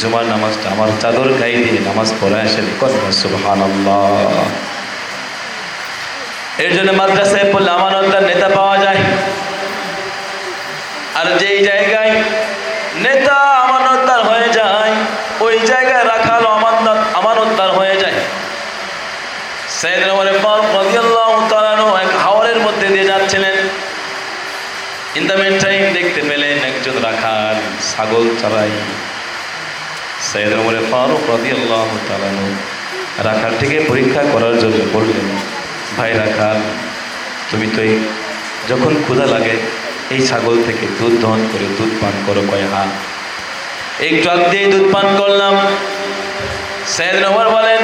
জুমার নামাজটা আমার চাদর গায়ে দিয়ে নামাজ পড়ে আসেন। সুবহানাল্লাহ। এর জন্য মাদ্রাসায় পড়লে আমানতদার নেতা পাওয়া যায়। আর যেই জায়গায় নেতা আমানতদার হয়ে যায় ওই জায়গায় রাখাল আমানতদার হয়ে যায়। সাইয়েদনা ওমর ফারুক রাদিয়াল্লাহু তাআলা আনহু এক হাওরের মধ্যে দিয়ে যাচ্ছিলেন। ইন দ্য মিন টাইম দেখতে পেলেন একজন রাখাল ছাগল চড়াই। সাইয়েদনা ওমর ফারুক রাদিয়াল্লাহু তাআলা আনহু রাখালটিকে পরীক্ষা করার জন্য বললেন, ভাই রাখাল, তুমি তো যখন ক্ষুধা লাগে এই ছাগল থেকে দুধ দহন করে দুধ পান করো। কয় হ্যাঁ, একটু আগ দিয়ে দুধ পান করলাম। সাইয়েদনা ওমর বলেন,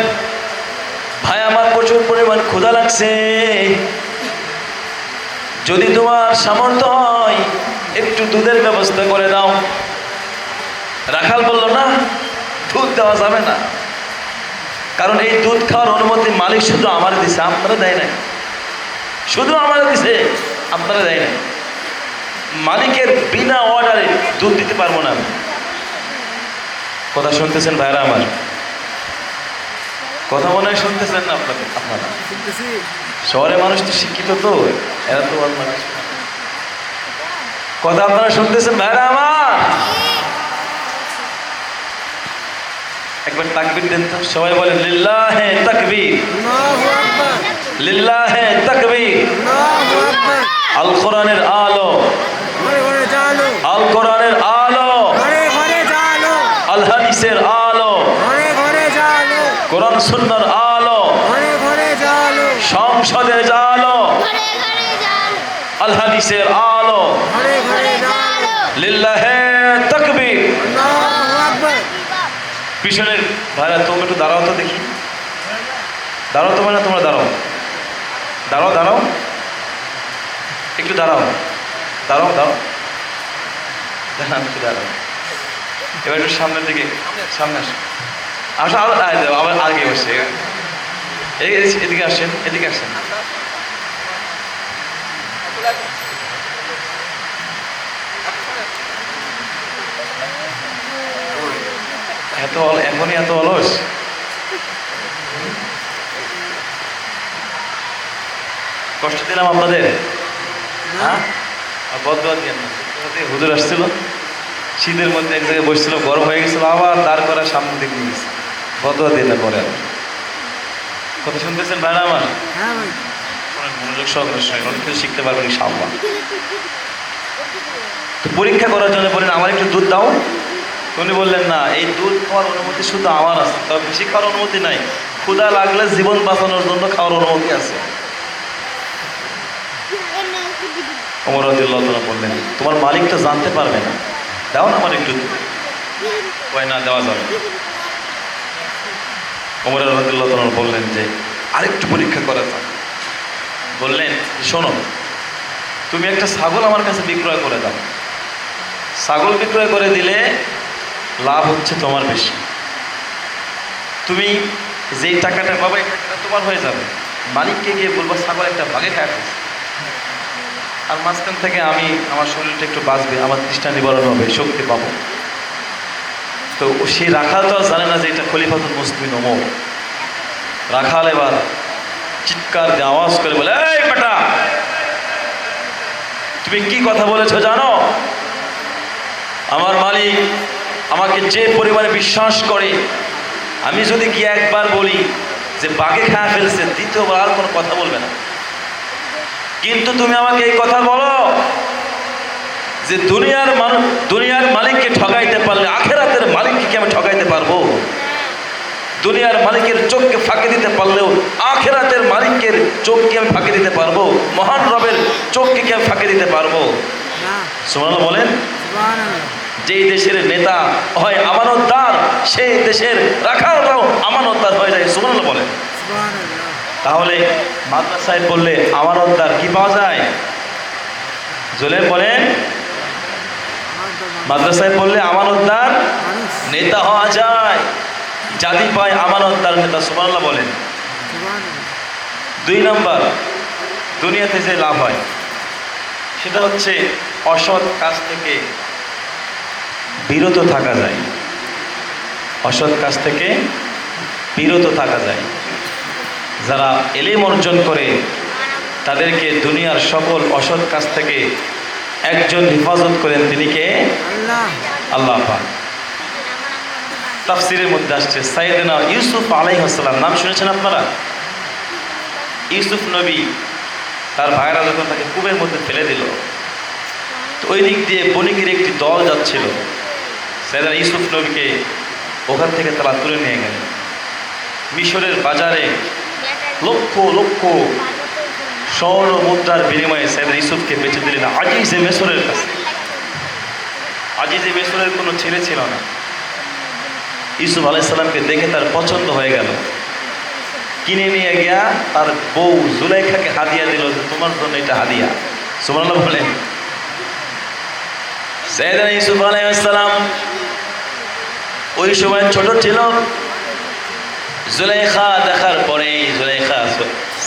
ভাই আমার প্রচুর পরিমাণ ক্ষুধা লাগছে, যদি তোমার সামর্থ্য হয় একটু দুধের ব্যবস্থা করে দাও। রাখাল বলল, না, দুধ দেওয়া যাবে না, কারণ এই দুধ খাওয়ার অনুমতি মালিক শুধু আমার দিছে, আপনারা দেয় নাই। শুধু আমার দিছে, আপনারা দেয় নাই। মালিকের বিনা অর্ডারে দুধ দিতে পারবো না। কথা শুনতেছেন ভাইরা আমার? কথা মনে হয় শুনতেছেন না আপনারা? শহরের মানুষ তো শিক্ষিত, তো এরা তো মানুষ। কথা আপনারা শুনতেছেন ভাইরা আমার? একবার তাকবীর দেন তো, সবাই বলেন লিল্লাহে তাকবীর, লিল্লাহে তাকবীর। আল কোরআনের আলো, আল কোরআনের আলো, আল হাদিসের আলো, কোরআন সুন্নাহর আলো, সংসদের আলো, আল হাদিসের আলো। লিল্লাহে তাকবীর। পিছনের ভাইরা তোমরা একটু দাঁড়াও তো দেখি, দাঁড়াও তো, মানে তোমরা দাঁড়াও, দাঁড়াও দাঁড়াও, একটু দাঁড়াও, দাঁড়াও দাঁড়াও, একটু দাঁড়াও। এবার একটু সামনের দিকে, সামনে আসো, আসো, আবার আগে বসে, এদিকে আসেন, এদিকে আসেন। এখনই এত অলস? কষ্ট দিলাম আপনাদের? হ্যাঁ, বদদোয়া দিয়েন না। হুজুর আসছিল শীতের মধ্যে, এক জায়গায় বসছিল, গরম হয়ে গেছিল, আবার দাঁড় করা সামনে দিকে নিয়ে গেছে। বদদোয়া দিন না পরে। কথা শুনতেছেন ভাইরা আমার? মনোযোগ সহকারে শুনেন, অনেক কিছু শিখতে পারবেন ইনশাআল্লাহ। তো পরীক্ষা করার জন্য বলেন, আমার একটু দুধ দাও। উনি বললেন, না, এই দুধ খাওয়ার অনুমতি শুধু আমার আছে, তবে বেশি খাওয়ার অনুমতি নাই। ক্ষুধা লাগলে জীবন বাঁচানোর জন্য খাওয়ার অনুমতি আছে। ওমর রাদিয়াল্লাহু তাআলা বললেন, তোমার মালিক তো জানতে পারবে না, দাও না আমার একটু দুধ। কয় না, দেওয়া যাবে। ওমর রাদিয়াল্লাহু তাআলা বললেন যে আরেকটু পরীক্ষা করা যাক। বললেন, শোনো, তুমি একটা ছাগল আমার কাছে বিক্রয় করে দাও। ছাগল বিক্রয় করে দিলে লাভ হচ্ছে তোমার বেশি। তুমি যেই টাকাটা পাবে এই টাকাটা তোমার হয়ে যাবে। মালিককে গিয়ে বলবো ছাগল একটা ভাগে খায় ফেলছে, আর মাঝখান থেকে আমি আমার শরীরটা একটু বাঁচবে, আমার তৃষ্ণা নিবারণ হবে, শক্তি পাবো। তো সেই রাখাল তো জানে না যে এটা খলিফাতুল মুসলিমিন ওমর। রাখাল এবার চিৎকার দিয়ে আওয়াজ করে বলে, এই বেটা, তুমি কি কথা বলেছো জানো? আমার মালিক আমাকে যে পরিমাণে বিশ্বাস করে, আমি যদি গিয়ে একবার বলি যে বাঘে খাওয়া ফেলছে, দ্বিতীয়বার আর কোনো কথা বলবে না। কিন্তু তুমি আমাকে এই কথা বলো যে দুনিয়ার মালিককে ঠকাইতে পারলে আখেরাতের মালিককে কি আমি ঠকাইতে পারবো? দুনিয়ার মালিকের চোখকে ফাঁকি দিতে পারলেও আখেরাতের মালিকের চোখকে আমি ফাঁকি দিতে পারবো? মহান রবের চোখকে কি আমি ফাঁকি দিতে পারবো? সুবহানাল্লাহ বলেন। যেই দেশের নেতা হয় আমানতদার, সেই দেশের রাখালরাও আমানতদার হয়ে যায়। সুবহানাল্লাহ বলেন। তাহলে মাদ্রাসায় পড়লে আমানতদার কি পাওয়া যায়? জোরে বলেন। মাদ্রাসায় পড়লে আমানতদার নেতা হওয়া যায়। জাতি পায় আমানতদার নেতা। সুবহানাল্লাহ বলেন। 2 নম্বর, দুনিয়াতে যে লাভ হয় সেটা হচ্ছে অসৎ কাজ থেকে বিরত থাকা যায়। অসৎ কাজ থেকে বিরত থাকা যায়। যারা ইলম অর্জন করে তাদেরকে দুনিয়ার সকল অসৎ কাজ থেকে একজন হেফাজত করেন, তিনি কে? আল্লাহ। আল্লাহ পাক। তাফসিরের মধ্যে আসছে সাইয়েদনা ইউসুফ আলাইহিস সালাম, নাম শুনেছেন আপনারা? ইউসুফ নবী তার ভাইরা যখন তাকে কূপের মধ্যে ফেলে দিল, তো ওই দিক দিয়ে বণিকের একটি দল যাচ্ছিল। সাইয়েদনা ইউসুফ নবীকে ওখান থেকে তারা তুলে নিয়ে গেলেন। মিশরের বাজারে লক্ষ লক্ষ স্বর্ণ মুদ্রার বিনিময়ে সাইয়েদনা ইউসুফকে বেচে দিলেন আজিজে মিশরের কাছে। আজিজে মিশরের কোনো ছেলে ছিল না। ইউসুফ আলাইহিস সালামকে দেখে তার পছন্দ হয়ে গেল, কিনে নিয়ে গিয়া তার বউ জুলাইখাকে হাদিয়া দিল যে তোমার জন্য এটা হাদিয়া। সুবহানাল্লাহ বলেন। সাইয়েদনা ইউসুফ আলাইহিস সালাম ওই সময় ছোট ছিল। জুলাইখা দেখার পরে জুলাইখা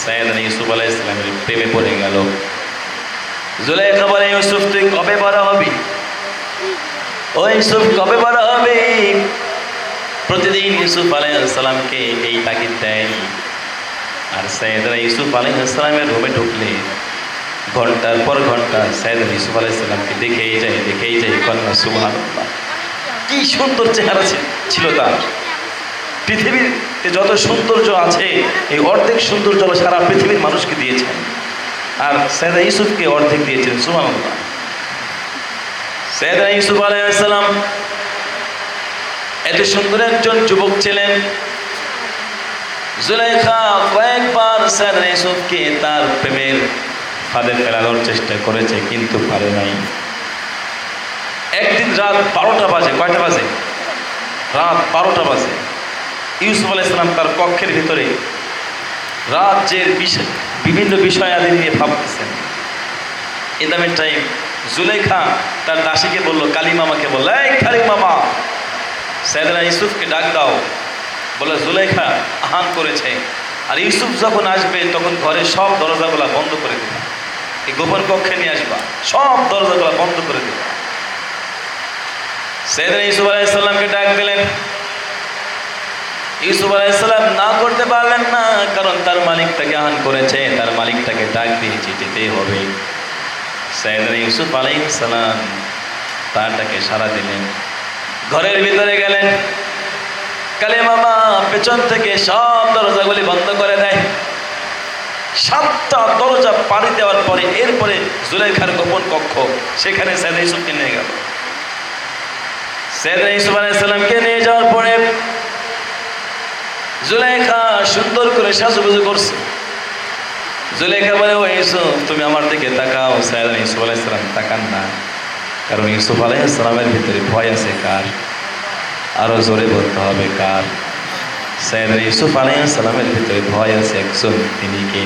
সাইয়েদনা ইউসুফ আলাইহিস সালামের প্রেমে পড়ে গেল। জুলাইখা বলে, ইউসুফ তুই কবে বড় হবি? ও ইউসুফ কবে বড় হবি? প্রতিদিন ইউসুফ আলাইহিস সালামকে এই তাগিদ দেয়। আর সাইয়েদনা ইউসুফ আলাইহিস সালামের রুমে ঢুকলে ঘন্টার পর ঘন্টা সাইয়েদনা ইউসুফ আলাইহিস সালামকে দেখেই যায়। কন্যা সুবহানাল্লাহ, কি সুন্দর চেহারা ছিল তার। পৃথিবীতে যত সৌন্দর্য আছে এই অর্ধেক সৌন্দর্য সারা পৃথিবীর মানুষকে দিয়েছেন, আর সাইয়েদনা ইউসুফকে অর্ধেক দিয়েছেন। সুবহানাল্লাহ। সাইয়েদনা ইউসুফ আলাইহিস সালাম এত সুন্দর একজন যুবক ছিলেন। জুলাইখা কয়েকবার সাইয়েদনা ইউসুফকে তার প্রেমের ফাঁদে ফেলানোর চেষ্টা করেছে, কিন্তু পারে নাই। একদিন রাত 12টা বাজে। কয়টা বাজে? রাত 12টা বাজে। ইউসুফ আলাইহিস সালাম তার কক্ষের ভিতরে রাজ্যের বিভিন্ন বিষয়াদি নিয়ে ভাবতেছেন। এদামের টাইম জুলাইখা তার দাসীকে বলল, কালিমামাকে বলল, এই কালিমামা, সাইয়েদনা ইউসুফকে ডাক দাও। বলে জুলাইখা আহান করেছে, আর ইউসুফ যখন আসবে তখন ঘরের সব দরজাগুলা বন্ধ করে দিবা, এই গোপন কক্ষে নিয়ে আসবা, সব দরজাগুলা বন্ধ করে দিবা। সাইয়েদনা ইউসুফ আলাইহিস সালামকে ডাক দিলেন। ইউসুফ আলাইহিস সালাম না করতে পারলেন না, কারণ তার মালিক তাকে আহান করেছে, তার মালিক তাকে ডাক দিয়েছে, যেতেই হবে। সাইয়েদনা ইউসুফ আলাইহিস সালাম তারটাকে সাড়া দিলেন, ঘরের ভিতরে গেলেন। কালিমামা পেছন থেকে সব দরজাগুলি বন্ধ করে দেয়। 7টা দরজা পাড়ি দেওয়ার পরে এরপরে জুলাইখার গোপন কক্ষ, সেখানে সাইয়েদনা ইউসুফকে নিয়ে গেল। সাইয়েদনা ইউসুফ আলাইহিস সালামকে নিয়ে যাওয়ার পরে জুলাইখা সুন্দর করে সাজুগুজু করছে। জুলাইখা বলে, ও ইউসুফ তুমি আমার দিকে তাকাও। সাইয়েদনা ইউসুফ আলাইহিস সালাম তাকান না, কারণ ইউসুফ আলাইহিস সালামের ভিতরে ভয় আছে। কার? আরো জোরে বলতে হবে, কার? সাইয়েদনা ইউসুফ আলাইহিস সালামের ভিতরে ভয় আছে একজন, তিনি কে?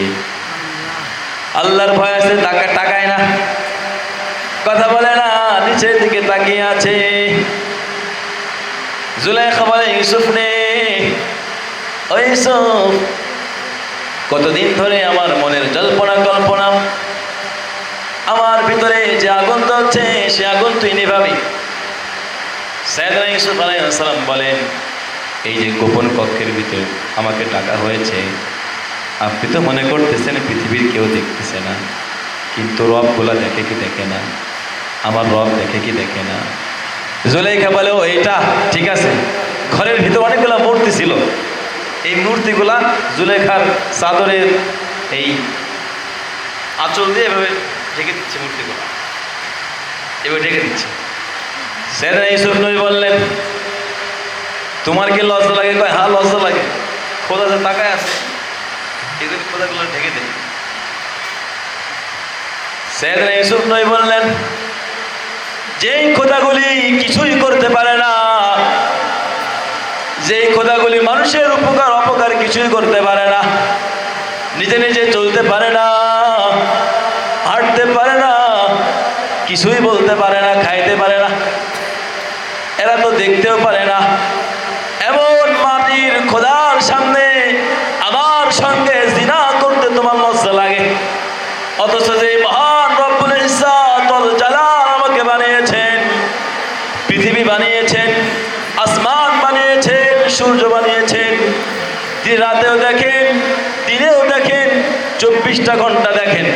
আল্লাহর ভয় আছে। তাকায় না, কথা বলে না, নিচের দিকে তাকিয়ে আছে। জুলাইখা বলে, ইউসুফ রে, ও ইউসুফ, কতদিন ধরে আমার মনের জল্পনা কল্পনা, আমার ভিতরে যে আগুন জ্বলছে সে আগুন তুই নিভাবি। সাইয়েদনা ইউসুফ আলাইহিস সালাম বলেন, এই যে গোপন কক্ষের ভিতরে আমাকে ডাকা হয়েছে, আপনি তো মনে করতেছেন পৃথিবীর কেউ দেখতেছে না, কিন্তু রবগুলা দেখে কি দেখে না? আমার রব দেখে কি দেখে না? জুলাইখা বলে, ও এটা ঠিক আছে। ঘরের ভিতরে অনেকগুলা মূর্তি ছিল, এই মূর্তিগুলা জুলাইখার চাদরের এই আঁচল দিয়ে এভাবে ঢেকে দিচ্ছে, মূর্তিগুলা এভাবে ঢেকে দিচ্ছে। সাইয়েদনা ইউসুফ নবী বললেন, তোমার কি লজ্জা লাগে? কয়, হ্যাঁ লজ্জা লাগে, খোদা যে তাকায় আছে এই জন্য খোদাগুলো ঢেকে দেয়। সাইয়েদনা ইউসুফ নবী বললেন, যেই খোদাগুলি কিছুই করতে পারে না, যেই খোদাগুলি মানুষের উপকার অপকার কিছুই করতে পারে না, নিজে নিজে চলতে পারে না, হাঁটতে পারে না, কিছুই বলতে পারে না, খাইতে পারে না, এরা তো দেখতেও পারে না, এমন মাটির খোদার সামনে আমার সঙ্গে জিনা করতে তোমার লজ্জা লাগে? অথচ যে মহান রব্বুল ইজ্জত ওয়াল জালাল আমাকে বানিয়েছেন, পৃথিবী বানিয়েছেন, আসমান বানিয়েছেন, সূর্য বানিয়েছেন, রাতেও দেখেন, দিনেও দেখেন, 24টা ঘন্টা দেখেন,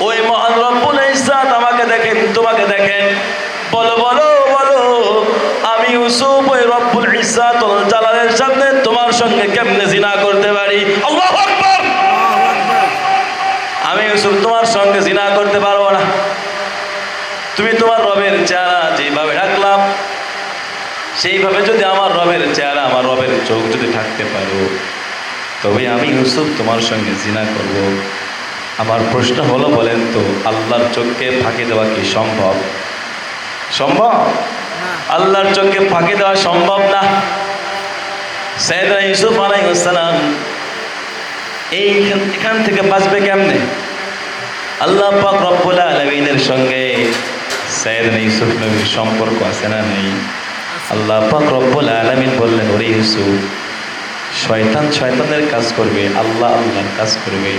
ওই মহান রব্বুল ইজ্জত আমাকে দেখেন, তোমাকে দেখেন, বলো বলো বলো, আমি ইউসুফ ওই রব্বুল ইজ্জাতুল জালালের সামনে তোমার সঙ্গে কেমনে জিনা করতে পারি? আল্লাহু আকবার। আল্লাহু আকবার। আমি ইউসুফ তোমার সঙ্গে জিনা করতে পারবো না। তুমি তোমার রবের চেহারা যেভাবে ঢাকলাম, সেইভাবে যদি আমার রবের চেহারা, আমার রবের চোখ যদি ঢাকতে পারো, তবে আমি ইউসুফ তোমার সঙ্গে জিনা করব। আমার প্রশ্ন হলো, বলেন তো, আল্লাহর চোখকে ফাঁকি দেওয়া কি সম্ভব? সম্ভব? না। আল্লাহর চোখকে ফাঁকি দেওয়া সম্ভব না। সাইয়েদনা ইউসুফ আলাইহিস সালাম এখান থেকে বাঁচবে কেমনে? আল্লাহ পাক রব্বুল আলামিনের সঙ্গে সাইয়েদনা ইউসুফ নবীর সম্পর্ক আছে না নেই? আল্লাহ পাক রব্বুল আলামিন বললেন, ওরে ইউসুফ, শয়তান শয়তানের কাজ করবে, আল্লাহ আল্লাহর কাজ করবে।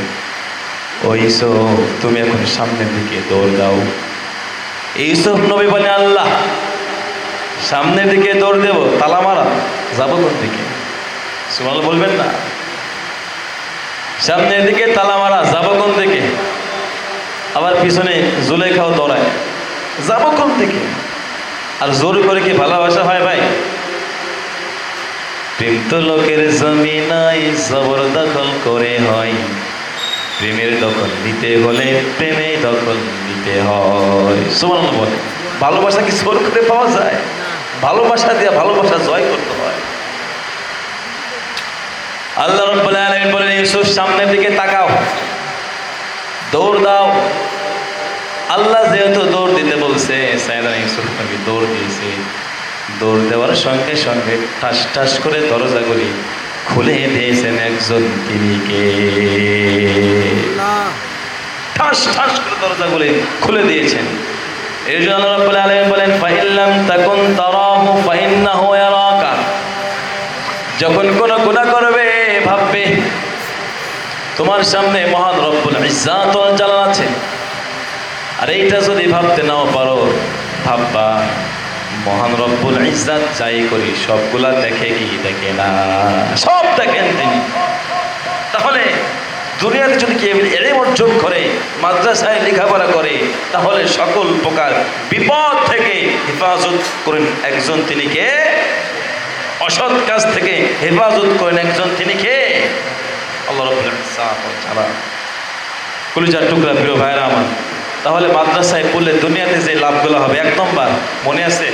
ও ইউসুফ, তুমি এখন সামনের দিকে দৌড় দাও। ইউসুফ নবী বলে, আল্লাহ, সামনের দিকে দৌড় দেব, তালা মারা, যাবো কোন দিকে? সুবহানাল্লাহ বলবেন না? সামনের দিকে তালা মারা, যাবো কোন দিকে? আবার পিছনে জুলেখাও দৌড়ায়, যাবো কোন দিকে? আর জোর করে কি ভালোবাসা হয় ভাই? প্রেম তো লোকের জমিনায় জবরদখল করে হয়, প্রেমের দখল নিতে হলে প্রেমে দখল নিতে হয়। সুবহানাল্লাহ বলে। ভালোবাসা কি জোর করে পাওয়া যায়? ভালোবাসা দিয়ে ভালোবাসা জয় করতে হয়। আল্লাহ রাব্বুল আলামিন বলেন, ইউসুফ সামনের দিকে তাকাও, দৌড় দাও। আল্লাহ যেহেতু দৌড় দিতে বলছে, সাইয়েদনা ইউসুফ নবী দৌড় দিয়েছে। দৌড় দেওয়ার সঙ্গে সঙ্গে ঠাস ঠাস করে দরজাগুলি খুলে দিয়েছেন একজন, তিনি কে? আল্লাহ। ঠাস ঠাস করে দরজাগুলি খুলে দিয়েছেন। এই জন্য আল্লাহ রাব্বুল আলামিন বলেন, ফাইল্লাম তাকুন তারাহু ফাইন্নাহু ইয়ারাকা। যখন কোনো গুনাহ করবে, ভাববে তোমার সামনে মহান রব্বুল ইজ্জাতুল জালাল আছে। আর এইটা যদি ভাবতে নাও পারো, ভাববা মহান রব্বুল ইজ্জাত যাই করি সবগুলা দেখে কি দেখে না? সব দেখেন তিনি। তাহলে দুনিয়াতে যদি কেউ ইলম অর্জন করে, মাদ্রাসায় লেখাপড়া করে, তাহলে সকল প্রকার বিপদ থেকে হেফাজত করেন একজন, তিনি কে? অসৎ কাজ থেকে হেফাজত করেন একজন, তিনি কে? আল্লাহ রাব্বুল ইজ্জাতুল জালাল। কলিজার টুকরা প্রিয় ভাইরা আমার, তাহলে মাদ্রাসায় পড়লে দুনিয়াতে যে লাভগুলো হবে, 1 নম্বর মনে আছে,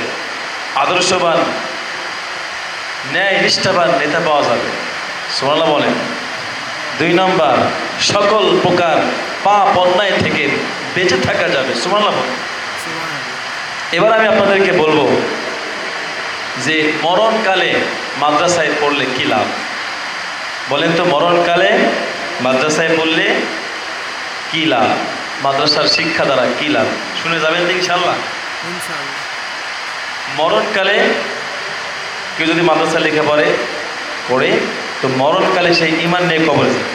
আদর্শবান ন্যায় নিষ্ঠাবান নেতা পাওয়া যাবে। সুবহানাল্লাহ বলেন। 2 নম্বর, সকল প্রকার পাপ অন্যায় থেকে বেঁচে থাকা যাবে। সুবহানাল্লাহ বলেন। এবার আমি আপনাদেরকে বলবো যে মরণকালে মাদ্রাসায় পড়লে কি লাভ? বলেন তো, মরণকালে মাদ্রাসায় পড়লে কি লাভ? মাদ্রাসার শিক্ষা দ্বারা কি লাভ? শুনে যাবেন তো ইনশাআল্লাহ। ইনশাআল্লাহ। মরণকালে কেউ যদি মাদ্রাসা লেখা পড়ে তো মরণকালে সেই ঈমান নিয়ে কবরে যাবে।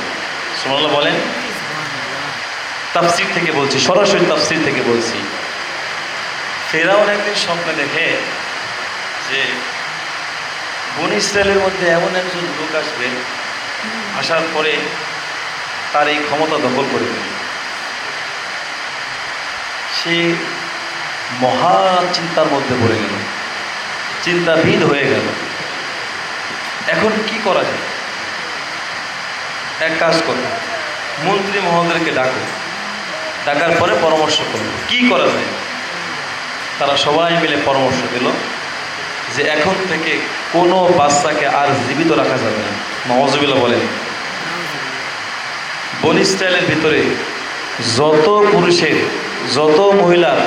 সুবহানাল্লাহ বলেন। তাফসীর থেকে বলছি, সরাসরি তাফসীর থেকে বলছি। ফেরাউন একদিন স্বপ্নে দেখে যে বনী ইসরায়েলের মধ্যে এমন একজন লোক আসবে, আসার পরে তার এই ক্ষমতা দখল করে দেবে। সে মহা চিন্তার মধ্যে পড়ে গেল, চিন্তাবিদ হয়ে গেল। এখন কি করা যায়? এক কাজ করো, মন্ত্রী মহোদয়কে ডাকো, ডাকার পরে পরামর্শ করো কি করা যায়। তারা সবাই মিলে পরামর্শ দিল যে এখন থেকে কোনো বাচ্চাকে আর জীবিত রাখা যাবে না। নাউযুবিল্লাহ বলেন। বনী ইসরায়েলের ভিতরে যত পুরুষের, যত মহিলার,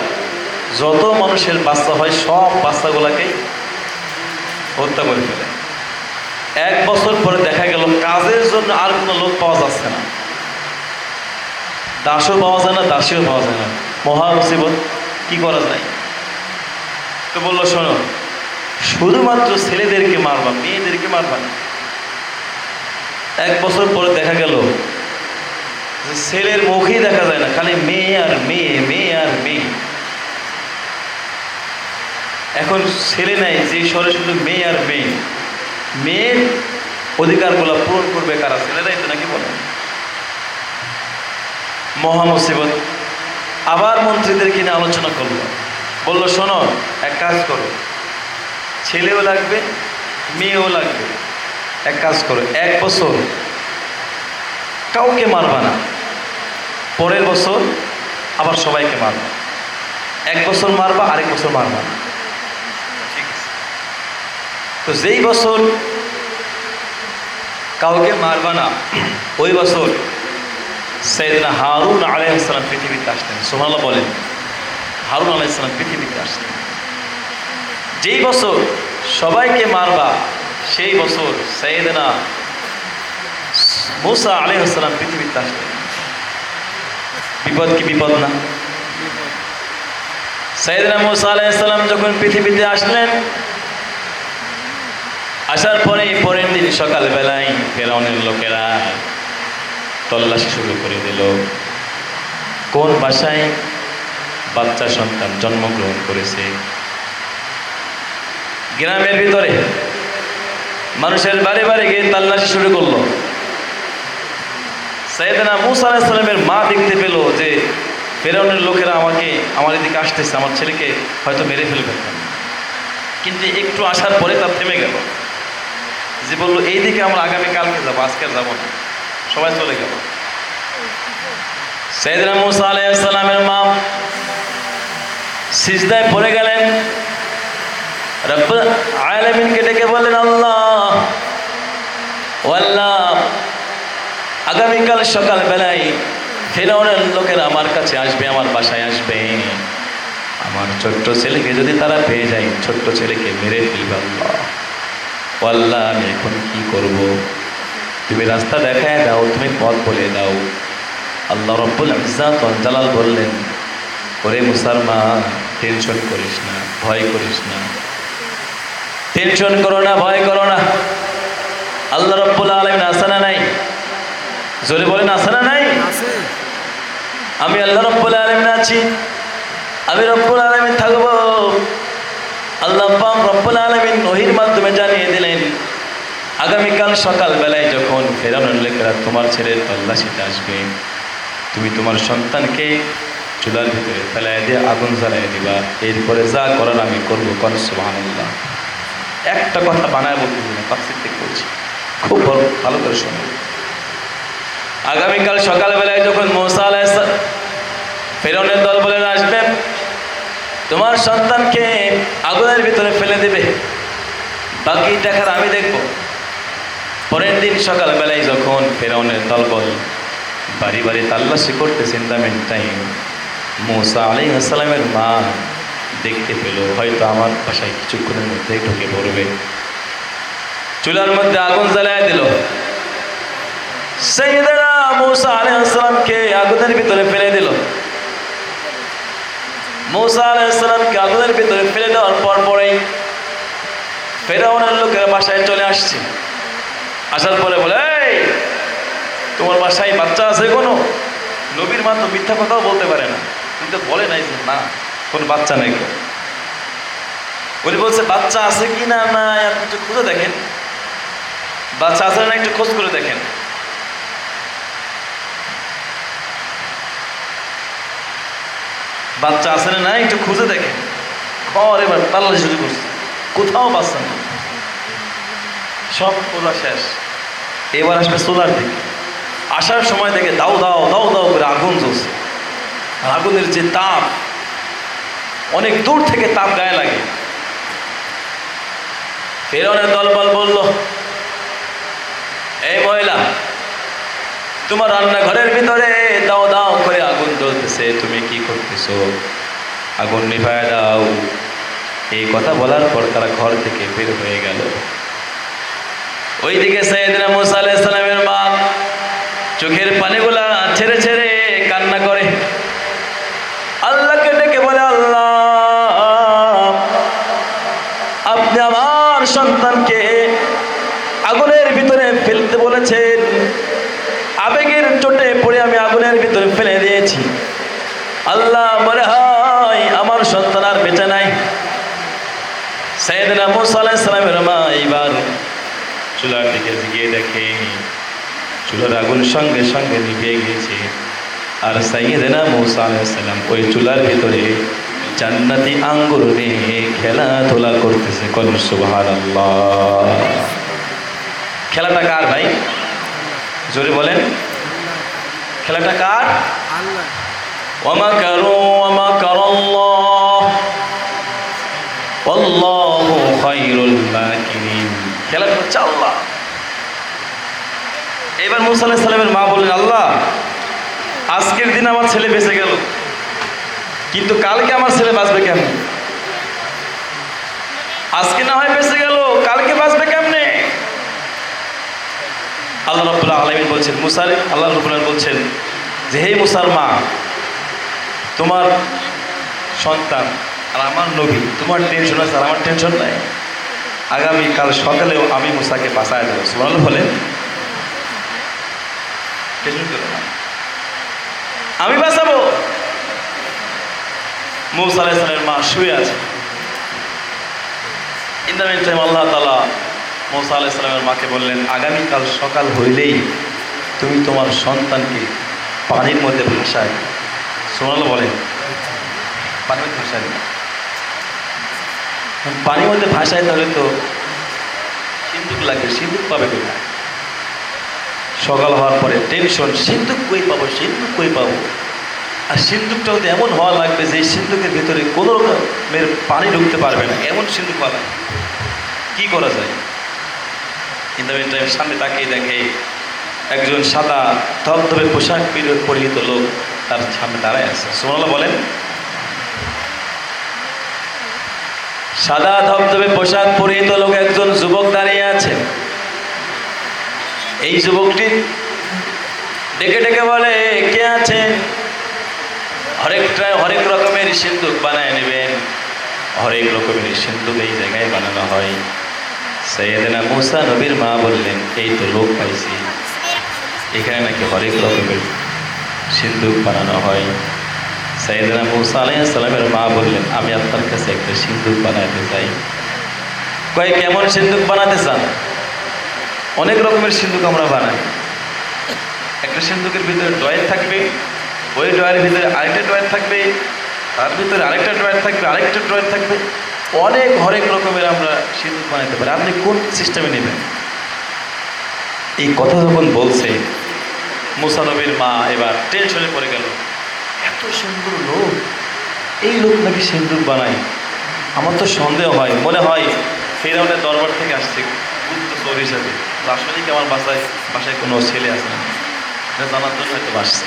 যত মানুষের বাচ্চা হয়, সব বাচ্চাগুলাকেই হত্যা করে ফেলে। 1 বছর পরে দেখা গেল কাজের জন্য আর কোনো লোক পাওয়া যাচ্ছে না, দাসও পাওয়া যায় না, দাসীও পাওয়া যায় না। মহা মুসিবত। কি করা যায়? তো বললো, শোনো, শুধুমাত্র ছেলেদেরকে মারবা, মেয়েদেরকে মারবা না। 1 বছর পরে দেখা গেল যে ছেলের মুখই দেখা যায় না, খালি মেয়ে আর মেয়ে, মেয়ে আর মেয়ে। এখন ছেলে নাই, যে শহরে শুধু মেয়ে আর মেয়ে। মেয়ের অধিকারগুলো পূরণ করবে কারা? ছেলেরাই তো, নাকি বলেন? মহা মুসিবত। আবার মন্ত্রীদেরকে নিয়ে আলোচনা করলো, বলল শোনো, এক কাজ করো, ছেলেও লাগবে মেয়েও লাগবে, এক কাজ করো, 1 বছর কাউকে মারবা না, পরের বছর আবার সবাইকে মারবা, 1 বছর মারবা, আরেক বছর মারবা না। ঠিক আছে। তো যেই বছর কাউকে মারবা না, ওই বছর সাইয়েদনা হারুন আলাইহিস সালাম পৃথিবীতে আসলেন। সুবহানাল্লাহ বলেন। হারুন আলাইহিস সালাম পৃথিবীতে আসলেন। যেই বছর সবাইকে মারবা, সেই বছর সাইয়েদনা মূসা আলাইহিস সালাম পৃথিবীতে আসলেন। বিপদ কি বিপদ না? সাইয়েদনা মূসা আলাইহিস সালাম যখন পৃথিবীতে আসলেন, আসার পরে পরের দিন সকালবেলায় ফেরাউনের লোকেরা তল্লাশি শুরু করে দিল, কোন বাসায় বাচ্চা সন্তান জন্মগ্রহণ করেছে। গ্রামের ভিতরে মানুষের বাড়ি বাড়ি গিয়ে তল্লাশি শুরু করলো। সাইয়েদনা মূসা আলাইহিস সালামের মা দেখতে পেল যে ফেরাউনের লোকেরা আমার এদিকে আসতেছে, আমার ছেলেকে হয়তো মেরে ফেলবে, কিন্তু একটু আসার পরে তার থেমে গেল, যে বললো এইদিকে আমরা আগামীকালকে যাবো, আজকে আর যাবো না, সবাই চলে গেল। সাইয়েদনা মূসা আলাইহিস সালামের মা সিজদায় পড়ে গেলেন, রব্বুল আলামিনকে ডেকে বলেন, আল্লাহ ও আল্লাহ, আগামীকাল সকালবেলায় ফেরাউনের লোকেরা আমার কাছে আসবে, আমার বাসায় আসবে, আমার ছোট্ট ছেলেকে যদি তারা পেয়ে যায়, ছোট্ট ছেলেকে মেরে ফেলবে। আল্লাহ ও আল্লাহ, আমি এখন কি করব? তুমি রাস্তা দেখায় দাও, তুমি পথ বলে দাও। আল্লাহ রব্বুল ইজ্জাত ওয়াল জালাল বললেন, ওরে মুসলমান, টেনশন করিস না, ভয় করিস না, টেনশন করো না, ভয় করো না। আল্লাহ রব্বুল আলামিন আছে না নাই? জোরে বলেন, আছে না নাই? আমি আল্লাহ রব্বুল আলামিন আছি, আমি রব্বুল আলামিন থাকবো। আল্লাহ পাক রব্বুল আলামিন ওহীর মাধ্যমে জানিয়ে দিলেন, আগামীকাল সকালবেলায় যখন ফেরাউনের লোকেরা তোমার ছেলের তল্লাশিতে আসবে, তুমি তোমার সন্তানকে চুলার ভিতরে ফেলায় দিয়ে আগুন জ্বালাই দিবা, এরপরে যা করার আমি করবো। কোন সুবহানাল্লাহ। একটা কথা বানায় বলতে না, তাফসীর থেকে বলছি, খুব ভালো করে শোনো। আগামীকাল সকালবেলায় যখন মূসা আলাইহিস সালাম ফেরাউনের দল বলে আসবে, তোমার সন্তানকে আগুনের ভিতরে ফেলে দেবে, বাকি দেখার আমি দেখব। পরের দিন সকালবেলায় যখন ফেরাউনের দলবল বাড়ি বাড়ি তাল্লাশি করতেছেন, দামের টাইম মূসা আলাইহিস সালামের মা দেখতে পেল, হয়তো আমার বাসায় কিছুক্ষণের মধ্যেই ঢুকে পড়বে। চুলার মধ্যে আগুন জ্বালায় দিল, সাইয়েদনা মূসা আলাইহিস সালামকে আগুনের ভিতরে ফেলে দিল। মূসা আলাইহিস সালামকে আগুনের ভিতরে ফেলে দেওয়ার পরেই ফেরাউনের লোকেরা বাসায় চলে আসছে। আসার পরে বলে, এই তোমার বাসায় বাচ্চা আছে কোনো? নবীর মা তো মিথ্যা কথাও বলতে পারে না, কিন্তু বলে নাই যে না, কোনো বাচ্চা নেই। উনি বলছে বাচ্চা আছে কি না, না একটু খুঁজে দেখেন, বাচ্চা আছে না একটু খোঁজ করে দেখেন। বাচ্চা আছে না একটু খুঁজে দেখেন। খবর এবার তাল্লাশি শুরু করছে, কোথাও বাচ্চা নেই, সব খোঁজা শেষ। এবার আসবে চুলার দিকে। আসার সময় দেখে দাও দাও দাও দাও করে আগুন জ্বলছে, আর আগুনের যে তাপ, অনেক দূর থেকে তাপ গায়ে লাগে। ফেরাউনের দলবল বলল, এই মহিলা, তোমার রান্নাঘরের ভিতরে দাও দাও করে আগুন জ্বলতেছে, তুমি কি করতেছো? আগুন নিভায় দাও। এই কথা বলার পর তারা ঘর থেকে বের হয়ে গেল। ওইদিকে সাইয়েদনা মূসা আলাইহিস সালামের মা চোখের পানিগুলা ছেড়ে ছেড়ে কান্না করে, আল্লাহকে ডেকে বলে, আল্লাহ, আপনি আমার সন্তানকে আগুনের ভিতরে ফেলতে বলেছেন, আবেগের চোটে পড়ে আমি আগুনের ভিতরে ফেলে দিয়েছি। আল্লাহ, মনে হয় আমার সন্তান আর বেঁচে নাই। সাইয়েদনা মূসা আলাইহিস সালামের মা এইবার চুলার দিকে গিয়ে দেখে চুলার আগুন সঙ্গে সঙ্গে নিভে গিয়েছে। আর সাইয়েদনা মূসা আলাইহিস সালাম ওই চুলার ভিতরে জান্নাতি আঙ্গুর নিয়ে খেলাধুলা করতেছে। কোন সুবহানাল্লাহ। খেলাটা কার ভাই? জোরে বলেন, খেলাটা কার? Allah. ওয়ামাকারু ওয়ামাকারাল্লাহ ওয়াল্লাহু খায়রুল মাকিরিন। খেলাটা হচ্ছে আল্লাহ। এবার মূসা আলাইহিস সালামের মা বললেন, আল্লাহ আজকের দিন আমার ছেলে বেঁচে গেল, কিন্তু কালকে আমার ছেলে বাঁচবে কেমনে? আজকে না হয় বেঁচে গেল, কালকে বাঁচবে কেমনে? আল্লাহ রাব্বুল আলামিন বলছেন আল্লাহ রাব্বুল আলামিন বলছেন যে হে মূসার মা, তোমার সন্তান আর আমার নবী, তোমার টেনশন আছে আর আমার টেনশন নাই। আগামীকাল সকালেও আমি মূসাকে বাঁচায় দেবো। সুবহানাল্লাহ বলেন। টেনশন করো না, আমি বাঁচাবো। মূসা আলাইহিস সালামের মা শুয়ে আছে। ইন দ্য মিন টাইম আল্লাহ তাআলা মূসা আলাইহিস সালামের মাকে বললেন, আগামীকাল সকাল হইলেই তুমি তোমার সন্তানকে পানির মধ্যে ভাসায়। সুবহানাল্লাহ বলেন। পানির মধ্যে ভাসায় দিন। পানির মধ্যে ভাসায়, তাহলে তো সিন্দুক লাগবে, সিন্দুক পাবে কোথায়? সকাল হওয়ার পরে টেনশন, সিন্দুক কই পাবো, সিন্দুক কই পাবো? আর সিন্দুকটাও তো এমন হওয়া লাগবে যে সিন্দুকের ভিতরে কোনো রকমের পানি ঢুকতে পারবে না, এমন সিন্দুক হওয়া লাগবে। কি করা যায়? কিন্তু সামনে তাকিয়ে দেখে একজন সাদা ধবধবে পোশাক পরিহিত লোক তার সামনে দাঁড়ায় আছে। সুবহানাল্লাহ বলেন। সাদা ধবধবে পোশাক পরিহিত লোক, একজন যুবক দাঁড়িয়ে আছে। এই যুবকটি ডেকে ডেকে বলে, কে আছেন? হরেক রকমের সিন্দুক বানায় নেবেন। হরেক রকমের সিন্দুক এই জায়গায় বানানো হয়। সাইয়েদনা মূসা নবীর মা বললেন, এই তো লোক পাইছি, এখানে নাকি হরেক রকমের সিন্দুক বানানো হয়। সাইয়েদনা মূসা আলাইহিস সালামের মা বললেন, আমি আপনার কাছে একটা সিন্দুক বানাতে চাই। কয়, কেমন সিন্দুক বানাতে চান? অনেক রকমের সিন্দুক আমরা বানাই। একটা সিন্দুকের ভিতরে ড্রয়ার থাকবে, ওই ড্রয়ারের ভিতরে আরেকটা ড্রয়ার থাকবে, তার ভিতরে আরেকটা ড্রয়ার থাকবে, আরেকটা ড্রয়ার থাকবে। হরেক রকমের আমরা সিন্দুক বানাতে পারি। আপনি কোন সিস্টেমে নেবেন? এই কথা যখন বলছে, মূসা নবীর মা এবার টেনশনে পড়ে গেল। এত সুন্দর লোক, এই লোক নাকি সিন্দুক বানায়? আমার তো সন্দেহ হয়, মনে হয় ফেরাউনের দরবার থেকে আসছে গুপ্ত চোর হিসাবে। আসলে কি আমার বাসায় কোনো ছেলে আছে না, এটা জানার জন্য হয়তো আসছে।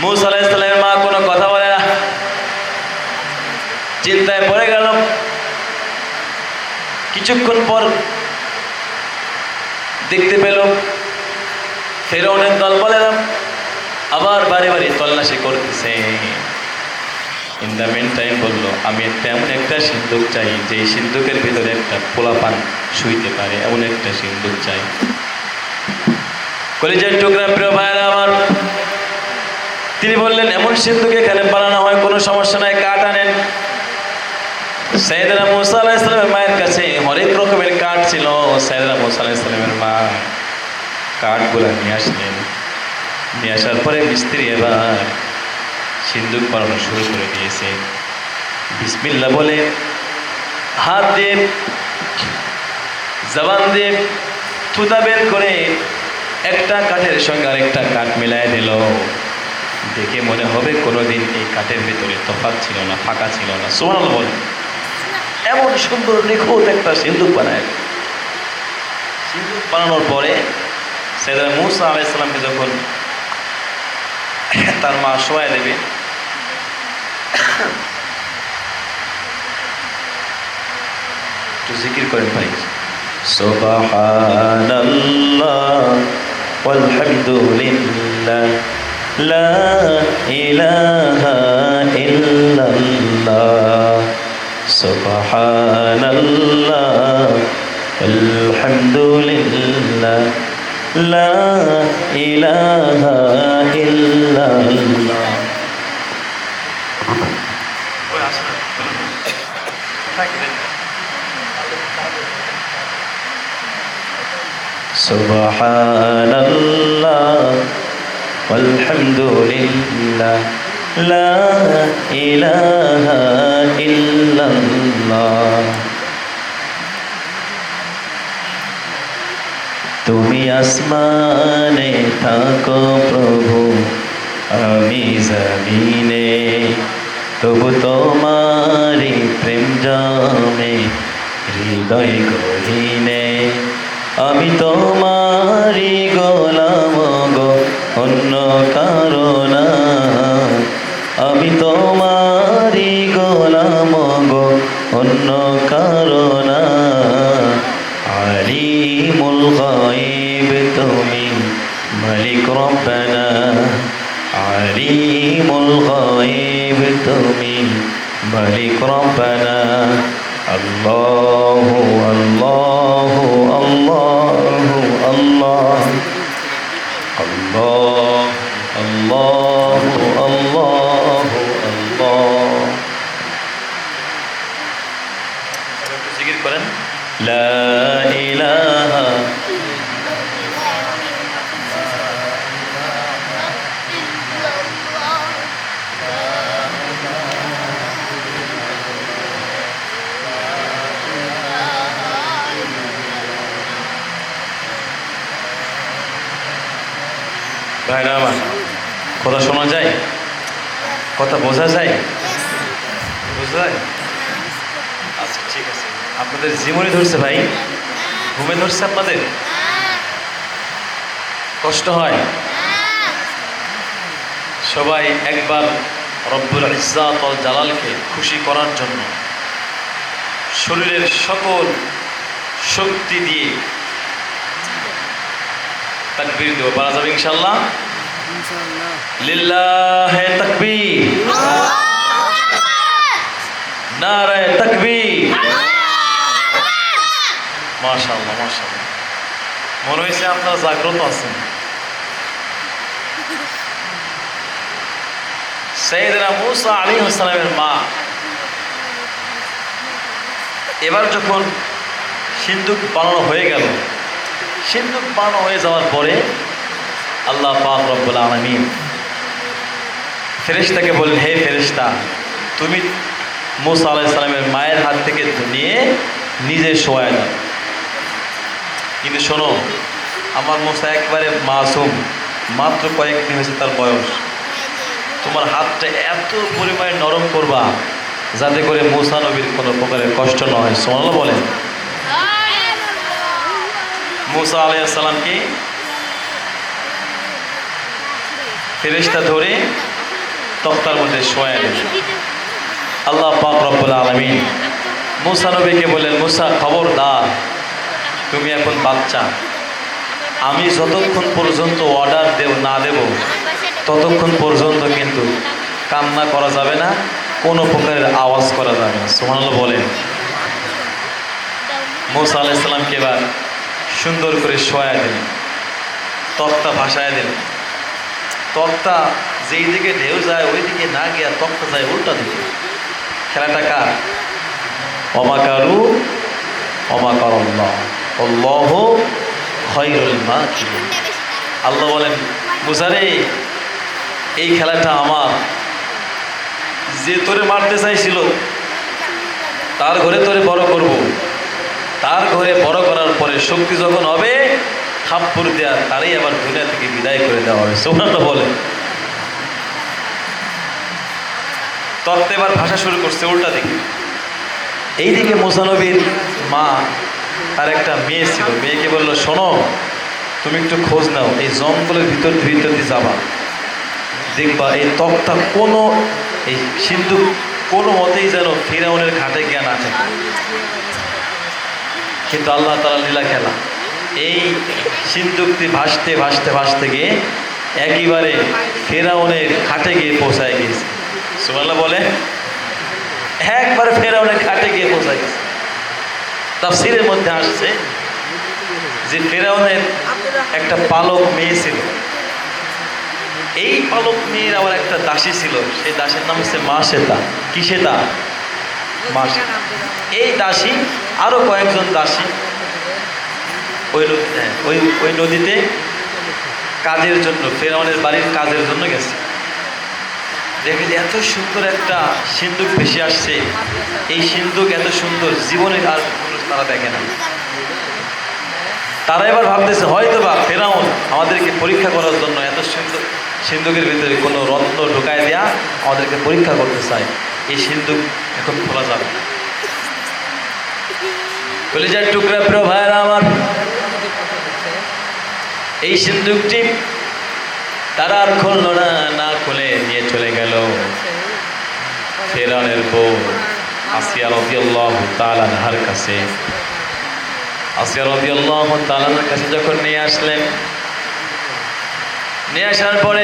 মূসা আলাইহিস সালামের মা কোনো কথা বলে না, চিন্তায় পড়ে গেল। কিছুক্ষণ পর দেখতে পেল ফেরাউনের দল বলেরা আবার বাড়ি বাড়ি তল্লাশি করতেছে। ইন দ্য মিন টাইম বলল, আমি এমন একটা সিন্দুক চাই যে সিন্দুকের ভিতরে একটা পোলাপান শুইতে পারে, এমন একটা সিন্দুক চাই। কলিজার টুকরা প্রিয় ভাইয়েরা আমার, তিনি বললেন, এমন সিন্দুক এখানে বানানো হয়, কোনো সমস্যা নাই, কাঠ আনেন। সাইয়েদনা মূসা আলাইহিস সালামের মায়ের কাছে হরেক রকমের কাঠ ছিল। সাইয়েদনা মূসা আলাইহিস সালামের মা কাঠগুলো নিয়ে আসলেন। নিয়ে আসার পরে মিস্ত্রি এবার সিন্দুক বানানো শুরু করে দিয়েছে। বিসমিল্লাহ বলে হাত দিয়ে, জবান দিয়ে থুতা বের করে একটা কাঠের সঙ্গে আরেকটা কাঠ মিলাই দিল। দেখে মনে হবে কোনোদিন এই কাঠের ভিতরে তফাৎ ছিল না, ফাঁকা ছিল না। সুবহানাল্লাহ বলে। এমন সুন্দর নিখুঁত একটা সিন্দুক বানায়। সিন্দুক বানানোর পরে সাইয়েদনা মূসা আলাইহিস সালামকে যখন তার মা শোয়ায় দেবে, একটু জিকির করেন ভাই। সুবহানাল্লাহ ওয়ালহামদুলিল্লাহ লা ইলাহা ইল্লাল্লাহ সুবহানাল্লাহ আলহামদুলিল্লাহ লা ইলাহা ইল্লাল্লাহ। সুবহানাল্লাহ والحمد لله لا إله إلا الله তুমি আসমানে থাকো প্রভু আমি জমিনে তবু তোমারি প্রেম জমে হৃদয় গহীনে আমি তোমারি গোলাম গো অন্য কারণ আমি তোমারি গোলাম গো অন্য কারণ আলিমুল গায়ব তুমি মালিক রব্বানা আলিমুল গায়ব তুমি মালিক রব্বানা আল্লাহু আল্লাহু আল্লাহু আল্লাহ আল্লাহ আল্লাহু আল্লাহু আল্লাহ একটু জিকির করেন লা ইলাহা ভাইরা আমার কথা শোনা যায় কথা বোঝা যায় বোঝা যায় আচ্ছা ঠিক আছে আপনাদের জীবনে ধরছে ভাই ঘুমে ধরছে আপনাদের কষ্ট হয় সবাই একবার রব্বুল ইজ্জাত ওয়াল জালালকে খুশি করার জন্য শরীরের সকল শক্তি দিয়ে তাকবীর দেব পারা যাবে ইনশাআল্লাহ ইনশাআল্লাহ লিল্লাহে তাকবীর নারায়ে তাকবীর মাশাআল্লাহ মাশাআল্লাহ মনে হয়েছে আপনারা জাগ্রত আছেন সাইয়েদনা মূসা আলাইহিস সালামের মা এবার যখন সিন্দুক বানানো হয়ে গেল সিন্দুক বানানো হয়ে যাওয়ার পরে আল্লাহ পাক রব্বুল আলামিন ফেরেশতাকে বললেন হে ফেরেশতা তুমি মূসা আলাইহিস সালামের মায়ের হাত থেকে নিয়ে নিজে শোয়ায় দাও কিন্তু শোনো আমার মূসা একবারে মাসুম মাত্র কয়েকদিন হয়েছে তার বয়স তোমার হাতটা এত পরিমাণে নরম করবা যাতে করে মূসা নবীর কোনো প্রকারের কষ্ট না হয় সুবহানাল্লাহ বলেন মূসা আলাইহিস সালামকে ফেরেশতা ধরে তক্তার মধ্যে শোয়ায় দিল আল্লাহ পাক রব্বুল আলামিন মূসা নবীকে বললেন মূসা খবরদার তুমি এখন বাচ্চা আমি যতক্ষণ পর্যন্ত অর্ডার না দেব ততক্ষণ পর্যন্ত কিন্তু কান্না করা যাবে না কোনো প্রকারের আওয়াজ করা যাবে না সুবহানাল্লাহ বলেন মূসা আলাইহিস সালামকে এবার সুন্দর করে শোয়ায় দিলেন তক্তা ভাসায় দিলেন তক্তা যেই দিকে ঢেউ যায় ওই দিকে না গিয়া তক্তা যায় উল্টা দিকে খেলাটা কার অমাকারু অমাকারাল্লাহ আল্লাহু খায়রুল মাকিরিন আল্লাহ বলেন মূসা রে এই খেলাটা আমার যে তোরে মারতে চাইছিল তার ঘরে তোরে বড় করব তার ঘরে বড় করার পরে শক্তি যখন হবে থাপ্পড় দেয়া তারই আবার দুনিয়া থেকে বিদায় করে দেওয়া হবে সুবহানাল্লাহ বলে তত্ত্ব এবার ভাষা শুরু করছে উল্টা দিকে এইদিকে মূসা নবীর মা তার একটা মেয়ে ছিল মেয়েকে বললো শোনো তুমি একটু খোঁজ নাও এই জঙ্গলের ভিতর দিয়ে যাবা দেখবা এই তক্তা কোনো এই সিন্ধু কোনো মতেই যেন ফিরাউনের ঘাটে গিয়া না থাকে কিন্তু আল্লাহ তাআলা লীলা খেলা এই সিন্ধুকটি ভাসতে ভাসতে ভাসতে গিয়ে একেবারে ফিরাউনের ঘাটে গিয়ে পৌঁছায় গেছে সুবহানাল্লাহ বলে একবারে ফিরাউনের ঘাটে গিয়ে পৌঁছায় গেছে তাফসীরের মধ্যে আসছে যে ফিরাউনের একটা পালক মেয়ে ছিল এই পালক মেয়ের আবার একটা দাসী ছিল সেই দাসীর নাম হচ্ছে মাসেতা কিসেতা মাসে এই দাসী আরো কয়েকজন দাসী ওই নদীতে কাজের জন্য, ফেরাউনের বাড়ির কাজের জন্য গেছে। দেখে যে এত সুন্দর একটা সিন্দুক ভেসে আসছে, এই সিন্দুক এত সুন্দর জীবনে আর মানুষ তারা দেখে না। তারা এবার ভাবতেছে হয়তো বা ফেরাউন আমাদেরকে পরীক্ষা করার জন্য এত সুন্দর সিন্দুকের ভিতরে কোনো রত্ন ঢোকায় দেয়া আমাদেরকে পরীক্ষা করতে চায়। এই সিন্দুক এখন খোলা যাবে। কলিজার টুকরা প্রিয় ভাইরা আমার, এই সিন্দুকটি তারা আর খুলল না, না খুলে নিয়ে চলে গেল ফেরাউনের বউ আসিয়া রাদিয়াল্লাহু তাআলা আনহার কাছে। আসিয়া রাদিয়াল্লাহু তাআলা আনহার কাছে যখন নিয়ে আসলেন, নিয়ে আসার পরে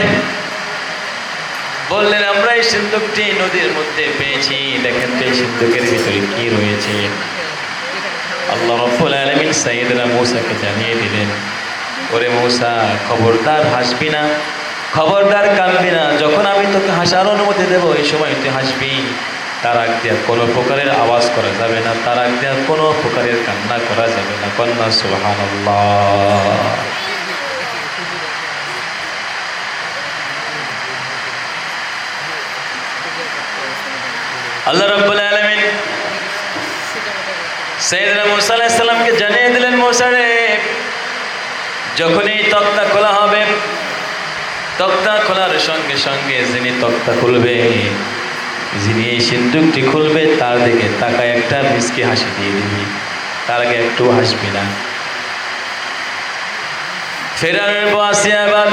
বললেন আমরা এই সিন্দুকটি নদীর মধ্যে পেয়েছি, দেখেন তো এই সিন্দুকের ভিতরে কি রয়েছে। আল্লাহ রাব্বুল আলামিন সাইয়েদনা মূসাকে জানিয়ে দিলেন, ওরে মূসা খবরদার হাসবি না, খবরদার কাঁদবি না, যখন আমি তোকে হাসার অনুমতি দেবো এই সময় তুই হাসবি। তার আগ দিয়ে কোনো প্রকারের আওয়াজ করা যাবে না, তার আগ দিয়ে কোনো প্রকারের কান্না করা যাবে না। কন্যা সুবহানাল্লাহ। আল্লাহ রাব্বুল আলামিন সাইয়েদনা মূসা আলাইহিস সালামকে জানিয়ে দিলেন, মূসা রে যখন এই তক্তা খোলা হবে, তক্তা খোলার সঙ্গে সঙ্গে যিনি তক্তা খুলবে, যিনি এই সিন্দুকটি খুলবে তার দিকে তাকায় একটা মিষ্টি হাসি দিয়ে দিবি, তার আগে একটু হাসবি না। ফেরাউনের বউ আসিয়া এবার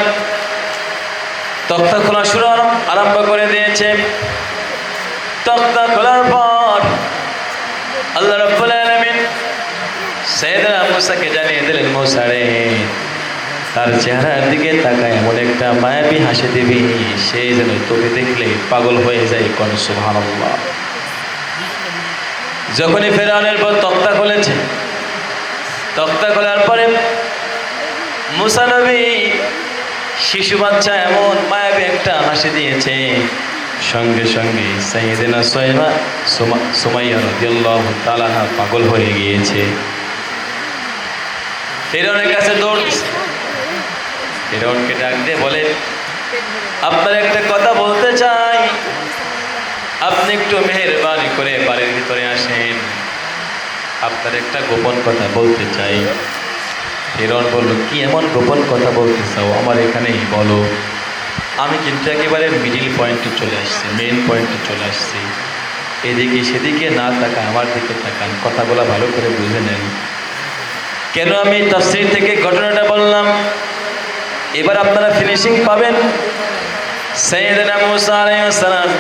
তক্তা খোলা শুরু আরম্ভ করে দিয়েছে। তক্তা খোলার পর আল্লাহ রাব্বুল আলামিন সাইয়েদনা মূসাকে জানিয়ে দিলেন, মূসা রে তার চেহারার দিকে তাকায় এমন একটা মায়াবী হাসি দিবি, সে যেন তোকে দেখলে পাগল হয়ে যায়। কোন সুবহানাল্লাহ। যখনই ফেরাউনের পর তক্তা খুলেছে, তক্তা খোলার পরে মূসা নবী শিশু বাচ্চা এমন মায়াবী একটা হাসি দিয়েছে, সঙ্গে সঙ্গে সাইয়েদনা সুমাইয়া রাদিয়াল্লাহু তাআলা পাগল হয়ে গিয়েছে। ফেরাউনের কাছে দৌড় দিছে, ফেরাউনকে ডাক দিয়ে বলে, আপনার একটা কথা বলতে চাই, আপনি একটু মেহেরবানি করে বাড়ির ভিতরে আসেন, আপনার একটা গোপন কথা বলতে চাই। ফেরাউন বলল, কি এমন গোপন কথা বলতে চাও, আমার এখানেই বলো। আমি কিন্তু একেবারে মিডিল পয়েন্টে চলে আসছি, মেইন পয়েন্টে চলে আসছি, এদিকে সেদিকে না তাকান, আমার দিকে তাকান, কথাগুলো ভালো করে বুঝে নেন। কেন আমি তাফসীর থেকে ঘটনাটা বললাম, এবার আপনারা ফিনিশিং পাবেন। সাইয়েদনা মূসা আলাইহিস সালাম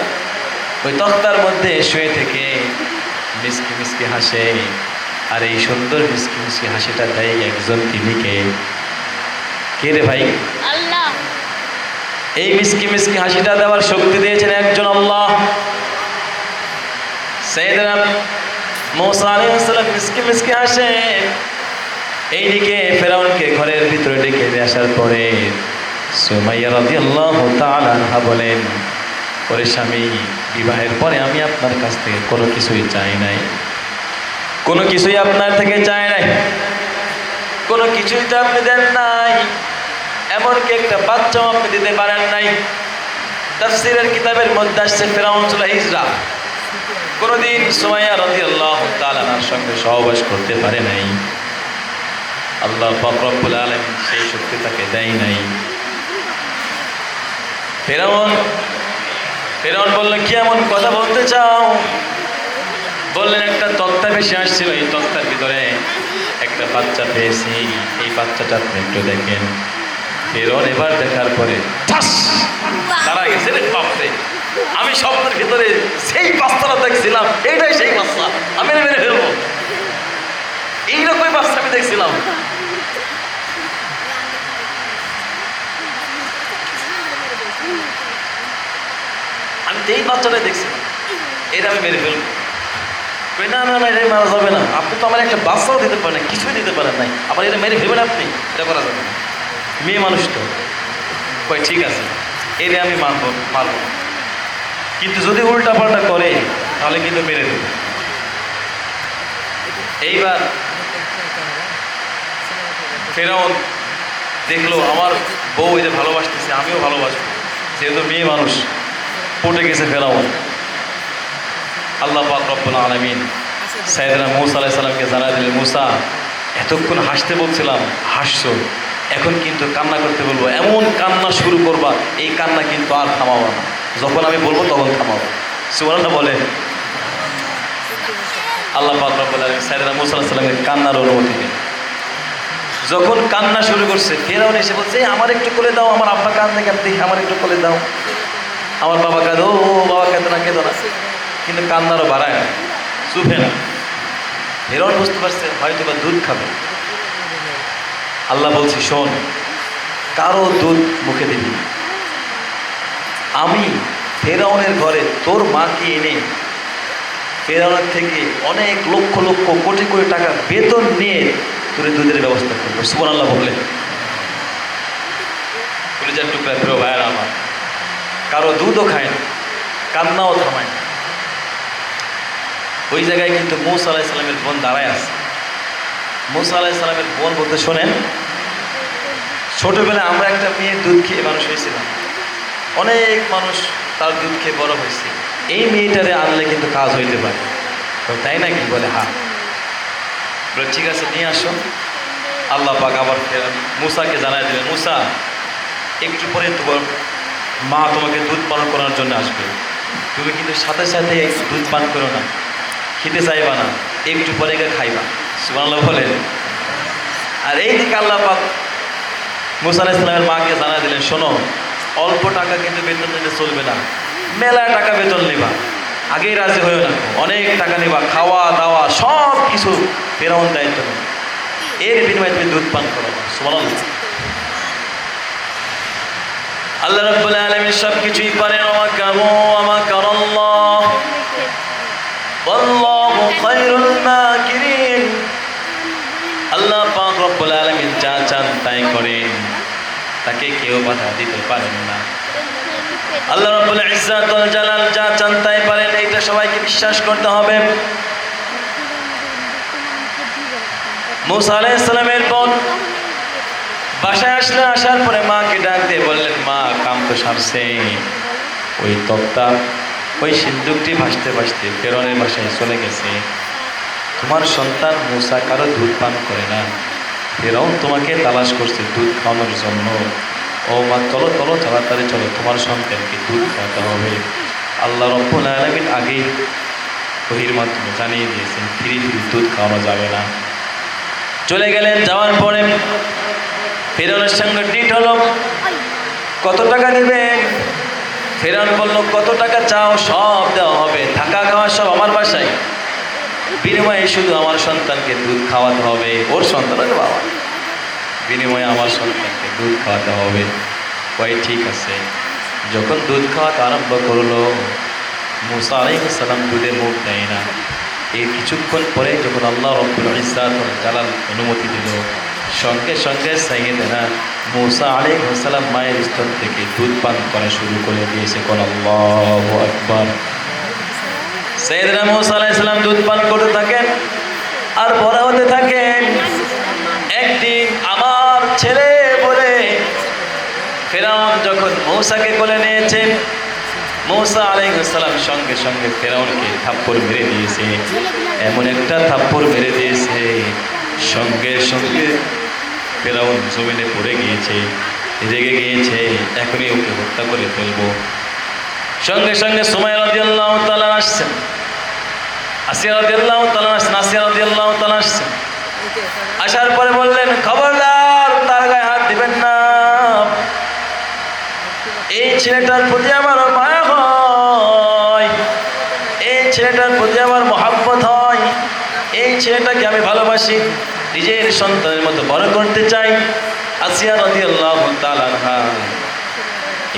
ওই তখতার মধ্যে শুয়ে থেকে মিষ্টি মিষ্টি হাসে, আর এই সুন্দর মিষ্টি মিষ্টি হাসিটা দেয় একজন, তিনি কে রে ভাই? আল্লাহ। এই মিষ্টি মিষ্টি হাসিটা দেওয়ার শক্তি দিয়েছেন একজন আল্লাহ। সাইয়েদনা মূসা আলাইহিস সালাম মিষ্টি মিষ্টি হাসে, এইদিকে ফেরাউনকে ঘরের ভিতরে ডেকে নিয়ে আসার পরে সুমাইয়া রাদিয়াল্লাহু তাআলা আনহা বলেন, ওরে স্বামী, বিবাহের পরে আমি আপনার কাছ থেকে কোনো কিছুই চাই নাই, কোনো কিছুই আপনার থেকে চাই নাই, কোনো কিছুই তো আপনি দেন নাই, এমনকি একটা বাচ্চাও আপনি দিতে পারেন নাই। তাফসীরের কিতাবের মধ্যে আসছে ফেরাউন ছিল হিজড়া, কোনোদিন সুমাইয়া রাদিয়াল্লাহু তাআলা আনহার সঙ্গে সহবাস করতে পারে নাই। আল্লাহ পাক রব্বুল আলামিন সেই শক্তি তাকে দেয় নাই। ফেরাউন বলল, কি এমন কথা বলতে চাও? বললেন, একটা তক্তা ভেসে আসছিল, এই তক্তার ভিতরে একটা বাচ্চা পেয়েছি, এই বাচ্চাটা আপনি একটু দেখেন। ফেরাউন এবার দেখার পরে তারা গেছে, রে বাপরে, আমি স্বপ্নের ভিতরে সেই বাচ্চাটা দেখছিলাম, এইটাই সেই বাচ্চা, আমি মেরে ফেলবো, এইরকমই বাচ্চা আমি দেখছিলাম। আমি তো এই বাচ্চাটাই দেখছিলাম, এটা আমি মেরে ফেলবো। না না না, এটা মারা যাবে না, আপনি তো আমার একটা বাচ্চাও দিতে পারেন না, কিছুই দিতে পারেন নাই, আবার এটা মেরে ফেলবেন আপনি, এটা করা যাবে না, মেয়ে মানুষ তো। কই ঠিক আছে, এটা আমি মারবো, কিন্তু যদি উল্টা পাল্টা করে তাহলে কিন্তু মেরে দেব। এইবার ফেরাউন দেখলো আমার বউ এটা ভালোবাসতেছে, আমিও ভালোবাসবো, যেহেতু মেয়ে মানুষ, পটে গেছে ফেরাউন। আল্লাহ পাক রব্বুল আলামিন সাইয়েদনা মূসা আলাইহিস সালামকে জানাই দিলেন, মূসা এতক্ষণ হাসতে বলছিলাম হাসছো, এখন কিন্তু কান্না করতে বলবো, এমন কান্না শুরু করবা এই কান্না কিন্তু আর থামাবো না, যখন আমি বলবো তখন থামাবো। সুবহানাল্লাহ বলে। আল্লাহ পাক রব্বুল আলামিন সাইয়েদনা মূসা আলাইহিস সালামকে কান্নার অনুমতি দেন। যখন কান্না শুরু করছে ফেরাউন এসে বলছে, আমার একটু কোলে দাও, আমার আব্বা কাঁদে কাঁদতে, আমার একটু কোলে দাও, আমার বাবা কাঁদো, ও বাবা কেঁদো না কেঁদো না, কিন্তু কান্নারও বাড়ায় না, চুপে না। ফেরাউন বুঝতে পারছে হয়তো বা দুধ খাবে। আল্লাহ বলছি, শোন, কারো দুধ মুখে দিবি না। আমি ফেরাউনের ঘরে তোর মাকে এনে ফেরাউনের থেকে অনেক লক্ষ লক্ষ কোটি কোটি টাকা বেতন নিয়ে তোর দুধের ব্যবস্থা করবো। সুবহানাল্লাহ বললেন। কলিজার টুকরা প্রিয় ভাইয়েরা আমার, কারো দুধও খায় না, কান্নাও থামায় না। ওই জায়গায় কিন্তু মূসা আলাইহিস সালামের বোন দাঁড়ায় আছে। মূসা আলাইহিস সালামের বোন বলতে, শোনেন, ছোটবেলায় আমরা একটা মেয়ের দুধ খেয়ে মানুষ হয়েছিলাম, অনেক মানুষ তার দুধ খেয়ে বড় হয়েছে, এই মেয়েটারে আনলে কিন্তু কাজ হইতে পারে। তাই নাকি? বলে হ্যাঁ। বলে ঠিক আছে, নিয়ে আসো। আল্লাহ পাক আবার মূসাকে জানাই দিলেন, মূসা একটু পরে তোমার মা তোমাকে দুধ পান করার জন্য আসবে, তুমি কিন্তু সাথে সাথে দুধ পান করো না, খেতে চাইবা না, একটু পরে খাইবা। সুবহানাল্লাহ বলে। আর এই দিকে আল্লাহ পাক মূসা আলাইহিস সালামের মাকে জানাই দিলেন, শোনো, অল্প টাকা কিন্তু বেতন নিতে চলবে না, মেলা টাকা বেতন নেবা, আগেই রাজি হয়েও না, অনেক টাকা নেবা, খাওয়া দাওয়া সব কিছু ফেরাউন দায়িত্ব নেবে, এর বিনিময়ে তুমি দুধ পান করো। সুবহানাল্লাহ। আল্লাহ রাব্বুল আলামিন সব কিছুই পারেন। ওয়ামাকারাল্লাহ ওয়াল্লাহু খায়রুল মাকিরিন। আল্লাহ পাক রব্বুল আলামিন যা চান তাই করেন, তাকে কেউ বাধা দিতে পারেন না। আল্লাহ রাব্বুল ইজ্জাত ওয়াল জালাল যা চান তাই পারেন, এইটা সবাইকে বিশ্বাস করতে হবে। মূসা আলাইহিস সালামের বোন বাসায় আসলে, আসার পরে মাকে ডাক দিয়ে বললেন, মা কাম তো সারছে, ওই তক্তা ওই সিন্দুকটি ভাসতে ভাসতে ফেরাউনের বাসায় চলে গেছে, তোমার সন্তান মূসা কারো দুধ পান করে না, ফেরাউন তোমাকে তালাশ করছে দুধ খাওয়ানোর জন্য। ও মা চলো চলো, তাড়াতাড়ি চলো, তোমার সন্তানকে দুধ খাওয়াতে হবে। আল্লাহ রাব্বুল আলামিন আগেই ওহীর মাধ্যমে জানিয়ে দিয়েছেন ফিরি ফিরি দুধ খাওয়ানো যাবে না। চলে গেলেন, যাওয়ার পরে ফেরাউনের সঙ্গে ডিট হলো, কত টাকা নেবেন? ফেরাউন বলল, কত টাকা চাও সব দেওয়া হবে, থাকা খাওয়া সব আমার বাসায়, বিনিময়ে শুধু আমার সন্তানকে দুধ খাওয়াতে হবে। ওর সন্তানের বাবা, বিনিময়ে আমার সন্তানকে দুধ খাওয়াতে হবে। ওই ঠিক আছে। যখন দুধ খাওয়াতে আরম্ভ করলো, মূসা আলাইহিস সালাম দুধে মুখ দেয় না। এর কিছুক্ষণ পরে যখন আল্লাহ রাব্বুল ইজ্জাত ওয়াল জালাল অনুমতি দিল, সঙ্গে সঙ্গে সাইয়েদনা মূসা আলাইহিস সালাম মায়ের স্তন থেকে দুধ পান করা শুরু করে দিয়েছে। কোন আল্লাহু আকবার। সাইয়েদনা মূসা আলাইহিস সালাম দুধ পান করতে থাকেন আর বড় হতে থাকেন। একদিন আমার ছেলে বলে ফেরাউন যখন মূসাকে কোলে নিয়েছেন, মূসা আলাইহিস সালাম সঙ্গে সঙ্গে ফেরাউনকে থাপ্পড় মেরে দিয়েছে। এমন একটা থাপ্পড় মেরে দিয়েছে, সঙ্গে সঙ্গে ফেরাউন জমিনে পড়ে গিয়েছে, রেগে গিয়েছে, এখনই ওকে হত্যা করে ফেলবো। সঙ্গে সঙ্গে সুমাইয়া রাদিয়াল্লাহু তাআলা আসছেন, আসিয়া রাদিয়াল্লাহু তাআলা আসছেন, আসিয়া রাদিয়াল্লাহু তাআলা আসছেন। আসার পরে বললেন, খবরদার তার গায়ে হাত দিবেন না, এই ছেলেটার প্রতি আমার মায়া হয়, এই ছেলেটার প্রতি আমার মহব্বত হয়, এই ছেলেটাকে আমি ভালোবাসি, নিজের সন্তানের মতো বড় করতে চাই। আসিয়া রাদিয়াল্লাহু তাআলা আনহা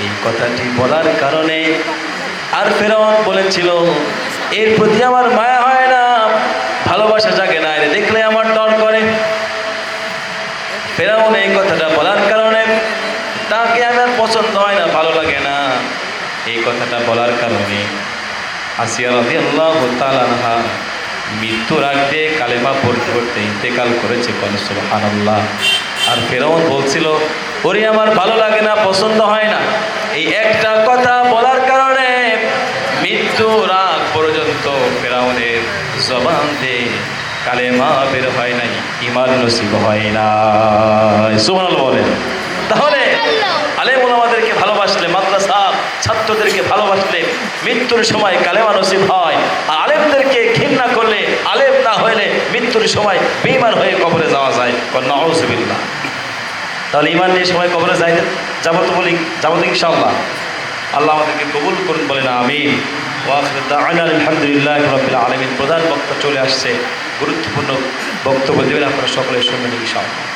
এই কথাটি বলার কারণে, আর ফেরাউন বলেছিল এর প্রতি আমার মায়া হয় না, ভালোবাসা জাগে না, এর দেখলে আমার ডর করে। ফেরাউন এই কথাটা বলার কারণে, তাকে আমার পছন্দ হয় না, ভালো লাগে না, এই কথাটা বলার কারণে আসিয়া রাদিয়াল্লাহু তাআলা আনহা মৃত্যুর আগে কালেমা পড়তে পড়তে ইন্তেকাল করেছে। সুবহানাল্লাহ। আর ফেরাউন বলছিল ওরে আমার ভালো লাগে না, পছন্দ হয় না, এই একটা কথা বলার কারণে মৃত্যুর আগ পর্যন্ত ফেরাউনের জবান দিয়ে কালেমা বের হয় নাই, ঈমান নসিব হয় না। সুবহানাল্লাহ বলেন। তাহলে আলেম ওলামাদেরকে ভালোবাসলে, মাদ্রাসা ছাত্রদেরকে ভালোবাসলে মৃত্যুর সময় কালেমা নসিব হয়। আর আলেমদেরকে ঘৃণা করলে, আলেম না হইলে মৃত্যুর সময় বেঈমান হয়ে কবরে যাওয়া যায়। নাউযুবিল্লাহ। তাহলে ঈমান নিয়ে সময় কবরে যাবো তো বলি, যাবো তো ইনশাআল্লাহ। আল্লাহ আমাদেরকে কবুল করুন, বলেন আমিন। ওয়া আখিরু দাওয়ানা আলহামদুলিল্লাহি রাব্বিল আলামিন। প্রধান বক্তা চলে আসছে, গুরুত্বপূর্ণ বক্তব্য দেবেন, আপনারা সকলে শুনবেন ইনশাআল্লাহ।